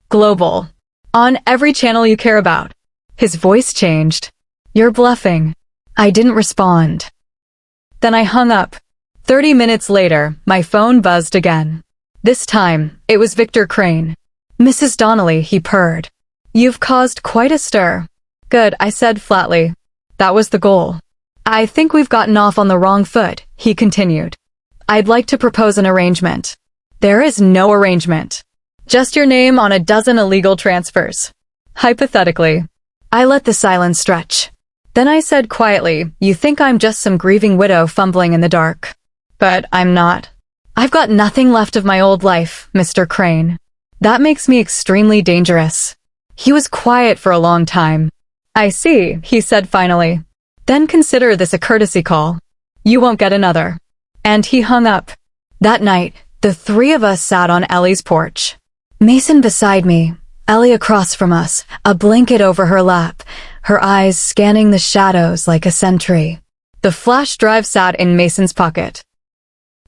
Global. On every channel you care about." His voice changed. "You're bluffing." I didn't respond. Then I hung up. 30 minutes later, my phone buzzed again. This time, it was Victor Crane. Mrs. Donnelly, he purred. You've caused quite a stir. Good, I said flatly. That was the goal. I think we've gotten off on the wrong foot, he continued. I'd like to propose an arrangement. There is no arrangement. Just your name on a dozen illegal transfers. Hypothetically. I let the silence stretch. Then I said quietly, you think I'm just some grieving widow fumbling in the dark. But I'm not. I've got nothing left of my old life, Mr. Crane. That makes me extremely dangerous. He was quiet for a long time. I see, he said finally. Then consider this a courtesy call. You won't get another. And he hung up. That night, the three of us sat on Ellie's porch. Mason beside me, Ellie across from us, a blanket over her lap, her eyes scanning the shadows like a sentry. The flash drive sat in Mason's pocket.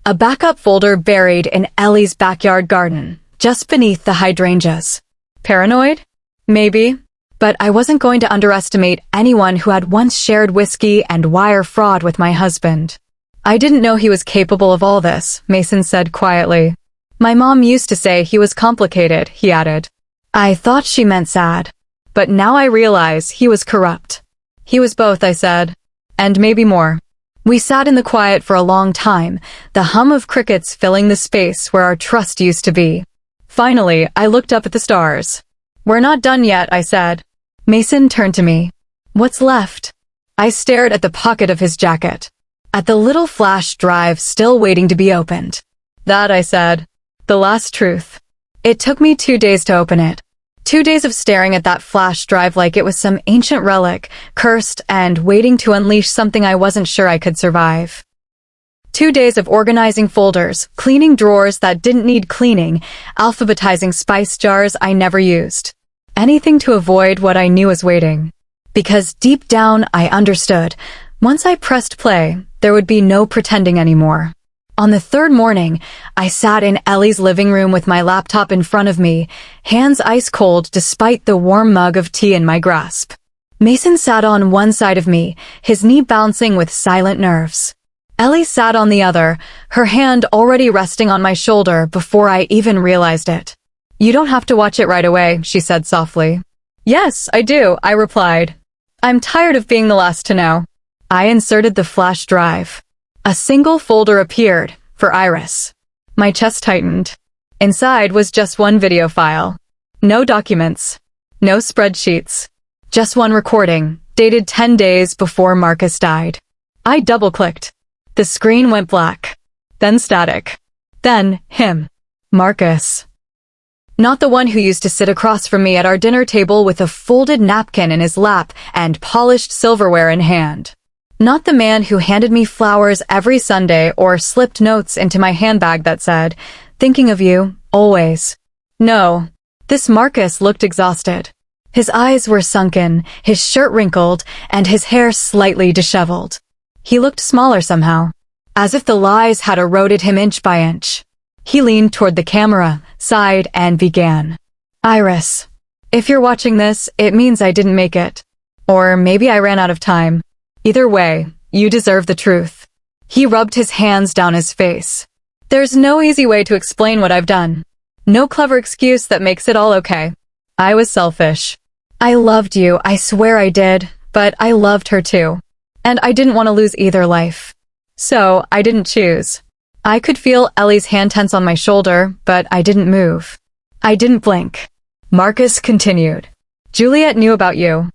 A backup folder buried in Ellie's backyard garden, just beneath the hydrangeas. Paranoid? Maybe. But I wasn't going to underestimate anyone who had once shared whiskey and wire fraud with my husband. I didn't know he was capable of all this, Mason said quietly. My mom used to say he was complicated, he added. I thought she meant sad. But now I realize he was corrupt. He was both, I said. And maybe more. We sat in the quiet for a long time, the hum of crickets filling the space where our trust used to be. Finally, I looked up at the stars. We're not done yet, I said. Mason turned to me. What's left? I stared at the pocket of his jacket. At the little flash drive still waiting to be opened. That, I said. The last truth. It took me 2 days to open it. 2 days of staring at that flash drive like it was some ancient relic, cursed and waiting to unleash something I wasn't sure I could survive. 2 days of organizing folders, cleaning drawers that didn't need cleaning, alphabetizing spice jars I never used. Anything to avoid what I knew was waiting. Because deep down I understood, once I pressed play, there would be no pretending anymore. On the third morning, I sat in Ellie's living room with my laptop in front of me, hands ice cold despite the warm mug of tea in my grasp. Mason sat on one side of me, his knee bouncing with silent nerves. Ellie sat on the other, her hand already resting on my shoulder before I even realized it. You don't have to watch it right away, she said softly. Yes, I do, I replied. I'm tired of being the last to know. I inserted the flash drive. A single folder appeared, for Iris. My chest tightened. Inside was just one video file. No documents. No spreadsheets. Just one recording, dated 10 days before Marcus died. I double-clicked. The screen went black. Then static. Then him. Marcus. Not the one who used to sit across from me at our dinner table with a folded napkin in his lap and polished silverware in hand. Not the man who handed me flowers every Sunday or slipped notes into my handbag that said, thinking of you, always. No, this Marcus looked exhausted. His eyes were sunken, his shirt wrinkled, and his hair slightly disheveled. He looked smaller somehow, as if the lies had eroded him inch by inch. He leaned toward the camera, sighed, and began. Iris, if you're watching this, it means I didn't make it. Or maybe I ran out of time. Either way, you deserve the truth. He rubbed his hands down his face. There's no easy way to explain what I've done. No clever excuse that makes it all okay. I was selfish. I loved you, I swear I did, but I loved her too. And I didn't want to lose either life. So, I didn't choose. I could feel Ellie's hand tense on my shoulder, but I didn't move. I didn't blink. Marcus continued. Juliet knew about you.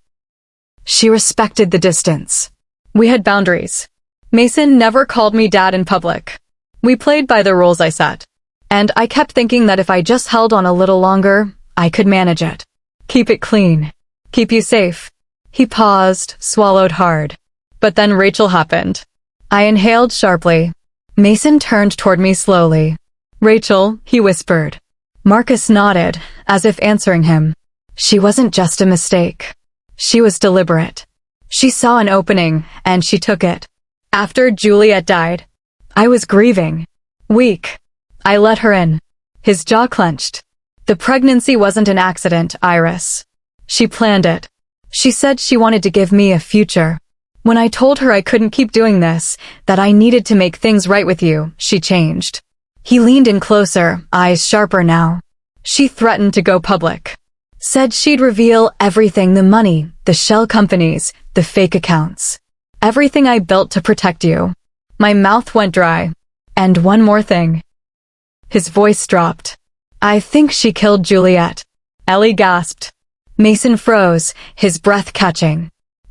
She respected the distance. We had boundaries. Mason never called me dad in public. We played by the rules I set. And I kept thinking that if I just held on a little longer, I could manage it. Keep it clean. Keep you safe. He paused, swallowed hard. But then Rachel happened. I inhaled sharply. Mason turned toward me slowly. Rachel, he whispered. Marcus nodded, as if answering him. She wasn't just a mistake. She was deliberate. She saw an opening, and she took it. After Juliet died, I was grieving. Weak. I let her in. His jaw clenched. The pregnancy wasn't an accident, Iris. She planned it. She said she wanted to give me a future. When I told her I couldn't keep doing this, that I needed to make things right with you, she changed. He leaned in closer, eyes sharper now. She threatened to go public. Said she'd reveal everything, the money, the shell companies, the fake accounts. Everything I built to protect you. My mouth went dry. And one more thing. His voice dropped. I think she killed Juliet. Ellie gasped. Mason froze, his breath catching.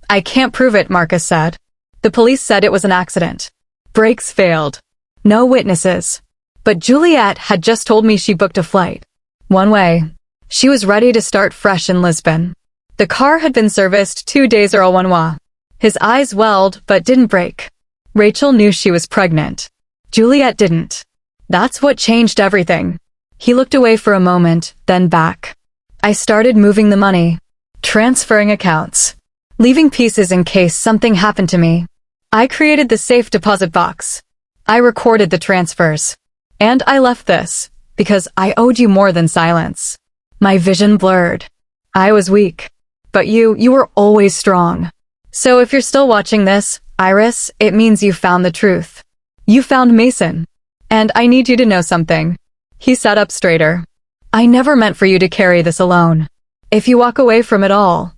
I can't prove it, Marcus said. The police said it was an accident. Brakes failed. No witnesses. But Juliet had just told me she booked a flight. One way. She was ready to start fresh in Lisbon. The car had been serviced 2 days earlier. His eyes welled but didn't break. Rachel knew she was pregnant. Juliet didn't. That's what changed everything. He looked away for a moment, then back. I started moving the money. Transferring accounts. Leaving pieces in case something happened to me. I created the safe deposit box. I recorded the transfers. And I left this, because I owed you more than silence. My vision blurred. I was weak. But you were always strong. So if you're still watching this, Iris, it means you found the truth. You found Mason. And I need you to know something. He sat up straighter. I never meant for you to carry this alone. If you walk away from it all.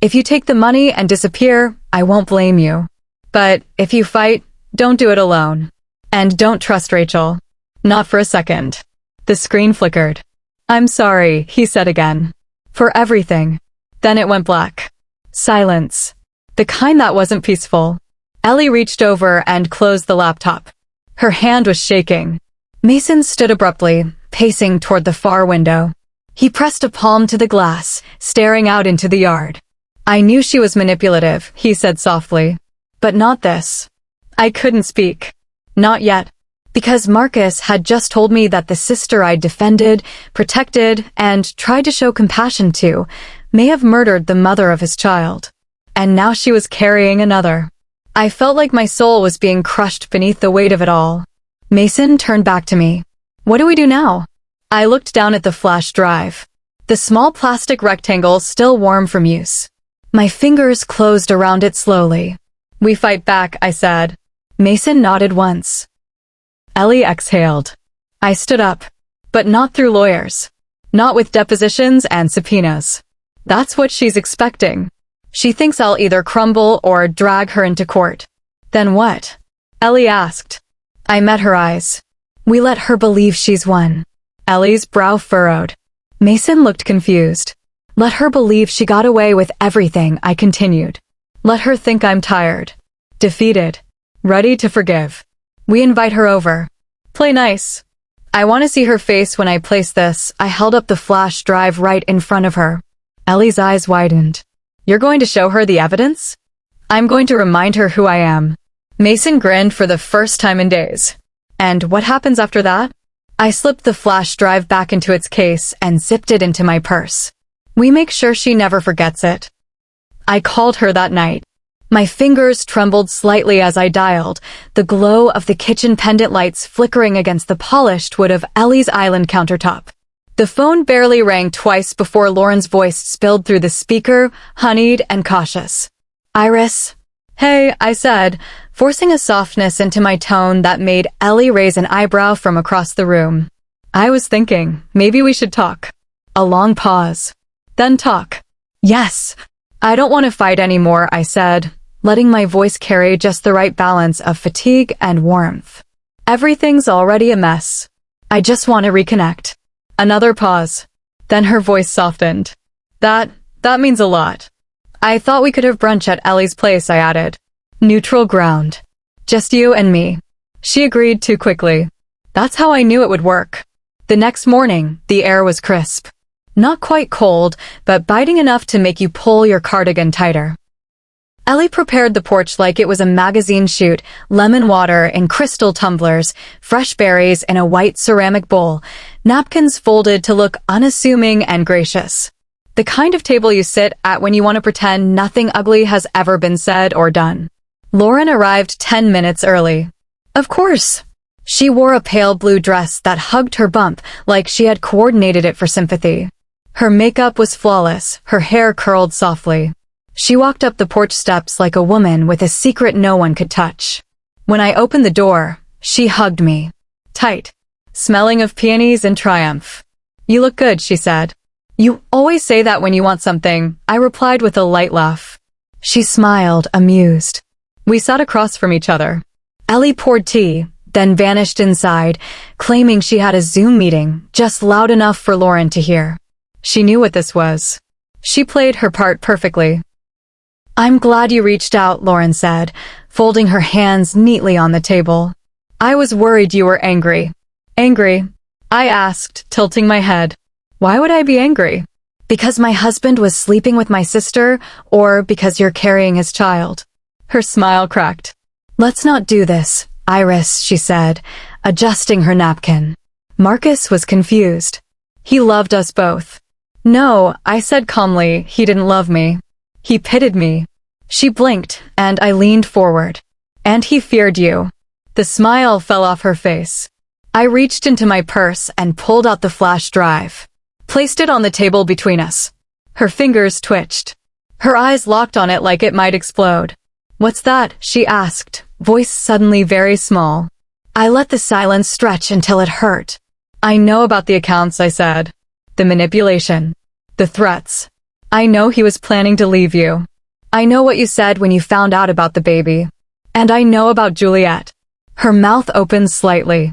If you take the money and disappear, I won't blame you. But if you fight, don't do it alone. And don't trust Rachel. Not for a second. The screen flickered. I'm sorry, he said again. For everything. Then it went black. Silence. The kind that wasn't peaceful. Ellie reached over and closed the laptop. Her hand was shaking. Mason stood abruptly, pacing toward the far window. He pressed a palm to the glass, staring out into the yard. I knew she was manipulative, he said softly. But not this. I couldn't speak. Not yet. Because Marcus had just told me that the sister I defended, protected, and tried to show compassion to may have murdered the mother of his child. And now she was carrying another. I felt like my soul was being crushed beneath the weight of it all. Mason turned back to me. What do we do now? I looked down at the flash drive. The small plastic rectangle still warm from use. My fingers closed around it slowly. We fight back, I said. Mason nodded once. Ellie exhaled. I stood up. But not through lawyers. Not with depositions and subpoenas. That's what she's expecting. She thinks I'll either crumble or drag her into court. Then what? Ellie asked. I met her eyes. We let her believe she's won. Ellie's brow furrowed. Mason looked confused. Let her believe she got away with everything, I continued. Let her think I'm tired. Defeated. Ready to forgive. We invite her over. Play nice. I want to see her face when I place this. I held up the flash drive right in front of her. Ellie's eyes widened. You're going to show her the evidence? I'm going to remind her who I am. Mason grinned for the first time in days. And what happens after that? I slipped the flash drive back into its case and zipped it into my purse. We make sure she never forgets it. I called her that night. My fingers trembled slightly as I dialed, the glow of the kitchen pendant lights flickering against the polished wood of Ellie's island countertop. The phone barely rang twice before Lauren's voice spilled through the speaker, honeyed and cautious. Iris. Hey, I said, forcing a softness into my tone that made Ellie raise an eyebrow from across the room. I was thinking, maybe we should talk. A long pause. Then talk. Yes. I don't want to fight anymore, I said, letting my voice carry just the right balance of fatigue and warmth. Everything's already a mess. I just want to reconnect. Another pause. Then her voice softened. That means a lot. I thought we could have brunch at Ellie's place, I added. Neutral ground. Just you and me. She agreed too quickly. That's how I knew it would work. The next morning, the air was crisp. Not quite cold, but biting enough to make you pull your cardigan tighter. Ellie prepared the porch like it was a magazine shoot, lemon water in crystal tumblers, fresh berries in a white ceramic bowl, napkins folded to look unassuming and gracious. The kind of table you sit at when you want to pretend nothing ugly has ever been said or done. Lauren arrived 10 minutes early. Of course. She wore a pale blue dress that hugged her bump like she had coordinated it for sympathy. Her makeup was flawless, her hair curled softly. She walked up the porch steps like a woman with a secret no one could touch. When I opened the door, she hugged me. Tight. Smelling of peonies and triumph. You look good, she said. You always say that when you want something, I replied with a light laugh. She smiled, amused. We sat across from each other. Ellie poured tea, then vanished inside, claiming she had a Zoom meeting, just loud enough for Lauren to hear. She knew what this was. She played her part perfectly. I'm glad you reached out, Lauren said, folding her hands neatly on the table. I was worried you were angry. Angry? I asked, tilting my head. Why would I be angry? Because my husband was sleeping with my sister, or because you're carrying his child? Her smile cracked. Let's not do this, Iris, she said, adjusting her napkin. Marcus was confused. He loved us both. No, I said calmly, he didn't love me. He pitied me. She blinked, and I leaned forward. And he feared you. The smile fell off her face. I reached into my purse and pulled out the flash drive. Placed it on the table between us. Her fingers twitched. Her eyes locked on it like it might explode. What's that? She asked, voice suddenly very small. I let the silence stretch until it hurt. I know about the accounts, I said. The manipulation. The threats. I know he was planning to leave you. I know what you said when you found out about the baby. And I know about Juliet. Her mouth opened slightly.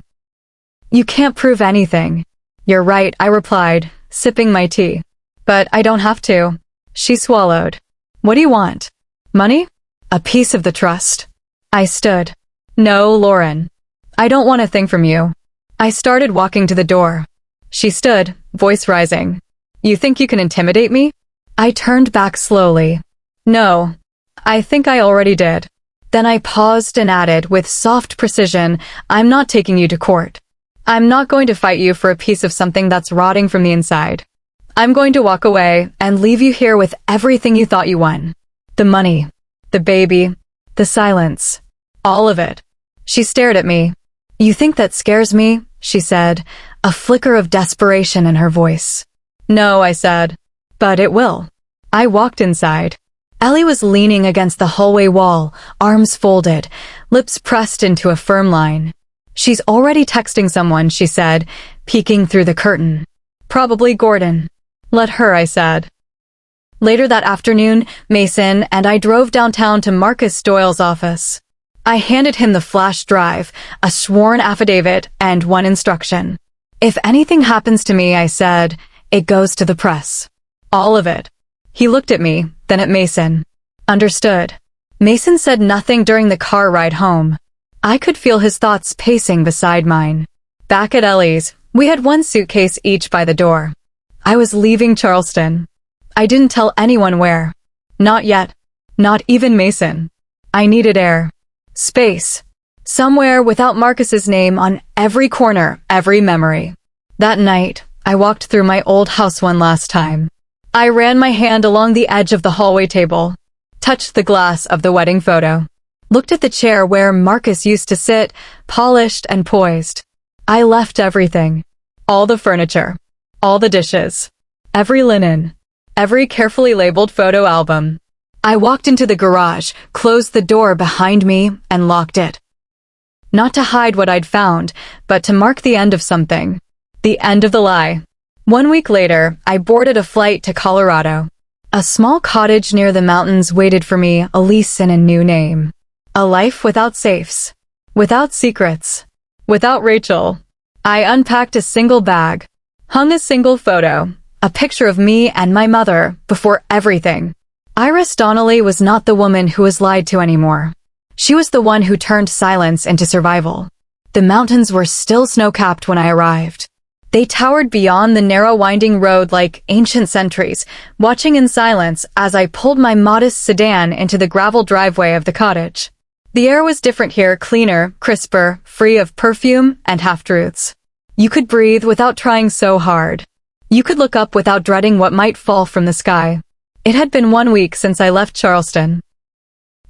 You can't prove anything. You're right, I replied, sipping my tea. But I don't have to. She swallowed. What do you want? Money? A piece of the trust. I stood. No, Lauren. I don't want a thing from you. I started walking to the door. She stood, voice rising. You think you can intimidate me? I turned back slowly. No. I think I already did. Then I paused and added with soft precision, I'm not taking you to court. I'm not going to fight you for a piece of something that's rotting from the inside. I'm going to walk away and leave you here with everything you thought you won. The money. The baby. The silence. All of it. She stared at me. You think that scares me? She said, a flicker of desperation in her voice. No, I said. But it will. I walked inside. Ellie was leaning against the hallway wall, arms folded, lips pressed into a firm line. She's already texting someone, she said, peeking through the curtain. Probably Gordon. Let her, I said. Later that afternoon, Mason and I drove downtown to Marcus Doyle's office. I handed him the flash drive, a sworn affidavit, and one instruction. If anything happens to me, I said, it goes to the press. All of it. He looked at me, then at Mason. Understood. Mason said nothing during the car ride home. I could feel his thoughts pacing beside mine. Back at Ellie's, we had one suitcase each by the door. I was leaving Charleston. I didn't tell anyone where. Not yet. Not even Mason. I needed air. Space. Somewhere without Marcus's name on every corner, every memory. That night, I walked through my old house one last time. I ran my hand along the edge of the hallway table, touched the glass of the wedding photo, looked at the chair where Marcus used to sit, polished and poised. I left everything. All the furniture, all the dishes, every linen, every carefully labeled photo album. I walked into the garage, closed the door behind me, and locked it. Not to hide what I'd found, but to mark the end of something. The end of the lie. 1 week later, I boarded a flight to Colorado. A small cottage near the mountains waited for me, a lease in a new name. A life without safes. Without secrets. Without Rachel. I unpacked a single bag. Hung a single photo. A picture of me and my mother, before everything. Iris Donnelly was not the woman who was lied to anymore. She was the one who turned silence into survival. The mountains were still snow-capped when I arrived. They towered beyond the narrow winding road like ancient sentries, watching in silence as I pulled my modest sedan into the gravel driveway of the cottage. The air was different here, cleaner, crisper, free of perfume and half-truths. You could breathe without trying so hard. You could look up without dreading what might fall from the sky. It had been 1 week since I left Charleston.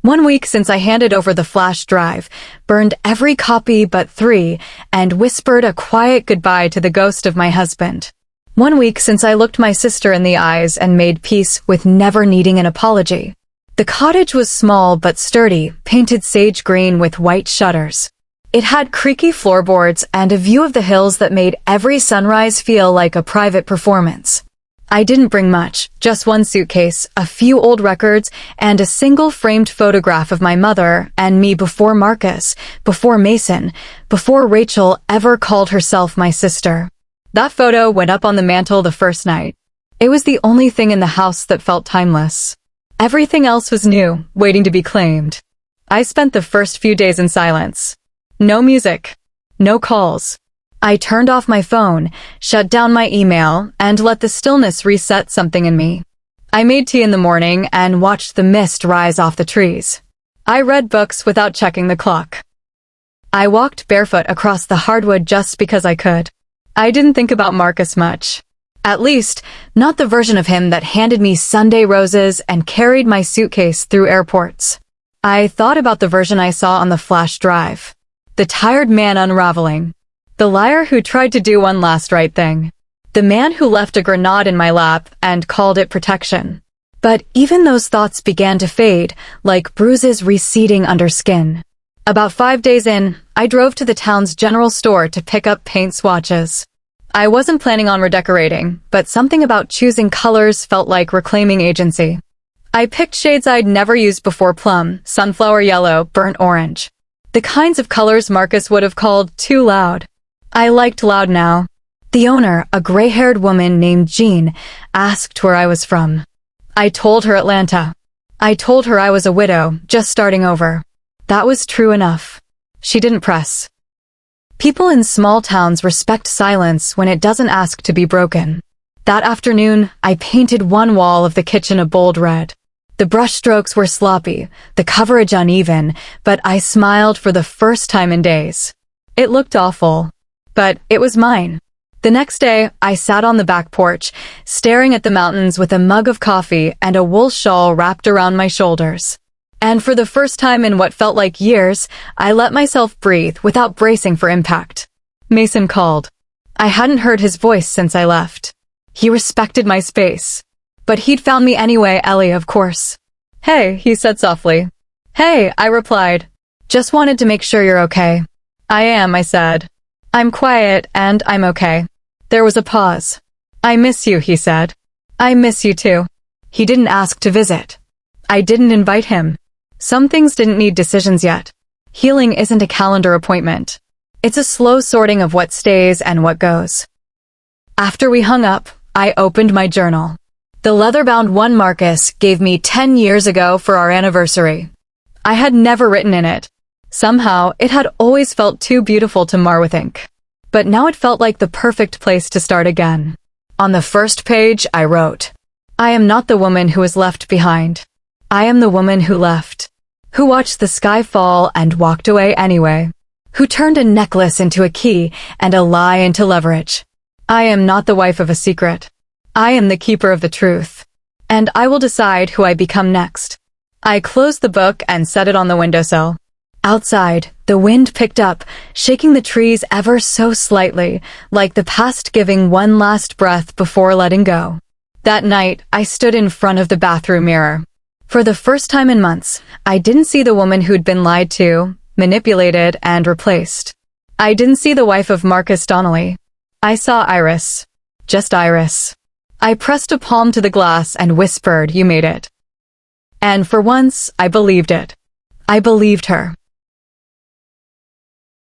1 week since I handed over the flash drive, burned every copy but 3, and whispered a quiet goodbye to the ghost of my husband. 1 week since I looked my sister in the eyes and made peace with never needing an apology. The cottage was small but sturdy, painted sage green with white shutters. It had creaky floorboards and a view of the hills that made every sunrise feel like a private performance. I didn't bring much, just one suitcase, a few old records, and a single framed photograph of my mother and me before Marcus, before Mason, before Rachel ever called herself my sister. That photo went up on the mantle the first night. It was the only thing in the house that felt timeless. Everything else was new, waiting to be claimed. I spent the first few days in silence. No music. No calls. I turned off my phone, shut down my email, and let the stillness reset something in me. I made tea in the morning and watched the mist rise off the trees. I read books without checking the clock. I walked barefoot across the hardwood just because I could. I didn't think about Marcus much. At least, not the version of him that handed me Sunday roses and carried my suitcase through airports. I thought about the version I saw on the flash drive. The tired man unraveling. The liar who tried to do one last right thing. The man who left a grenade in my lap and called it protection. But even those thoughts began to fade, like bruises receding under skin. About 5 days in, I drove to the town's general store to pick up paint swatches. I wasn't planning on redecorating, but something about choosing colors felt like reclaiming agency. I picked shades I'd never used before: plum, sunflower yellow, burnt orange. The kinds of colors Marcus would have called too loud. I liked loud now. The owner, a gray-haired woman named Jean, asked where I was from. I told her Atlanta. I told her I was a widow, just starting over. That was true enough. She didn't press. People in small towns respect silence when it doesn't ask to be broken. That afternoon, I painted one wall of the kitchen a bold red. The brushstrokes were sloppy, the coverage uneven, but I smiled for the first time in days. It looked awful. But it was mine. The next day, I sat on the back porch, staring at the mountains with a mug of coffee and a wool shawl wrapped around my shoulders. And for the first time in what felt like years, I let myself breathe without bracing for impact. Mason called. I hadn't heard his voice since I left. He respected my space. But he'd found me anyway, Ellie, of course. Hey, he said softly. Hey, I replied. Just wanted to make sure you're okay. I am, I said. I'm quiet, and I'm okay. There was a pause. I miss you, he said. I miss you too. He didn't ask to visit. I didn't invite him. Some things didn't need decisions yet. Healing isn't a calendar appointment. It's a slow sorting of what stays and what goes. After we hung up, I opened my journal. The leather-bound one Marcus gave me 10 years ago for our anniversary. I had never written in it. Somehow, it had always felt too beautiful to mar with ink. But now it felt like the perfect place to start again. On the first page, I wrote, I am not the woman who was left behind. I am the woman who left. Who watched the sky fall and walked away anyway. Who turned a necklace into a key and a lie into leverage. I am not the wife of a secret. I am the keeper of the truth. And I will decide who I become next. I closed the book and set it on the windowsill. Outside, the wind picked up, shaking the trees ever so slightly, like the past giving one last breath before letting go. That night, I stood in front of the bathroom mirror. For the first time in months, I didn't see the woman who'd been lied to, manipulated, and replaced. I didn't see the wife of Marcus Donnelly. I saw Iris. Just Iris. I pressed a palm to the glass and whispered, "You made it." And for once, I believed it. I believed her.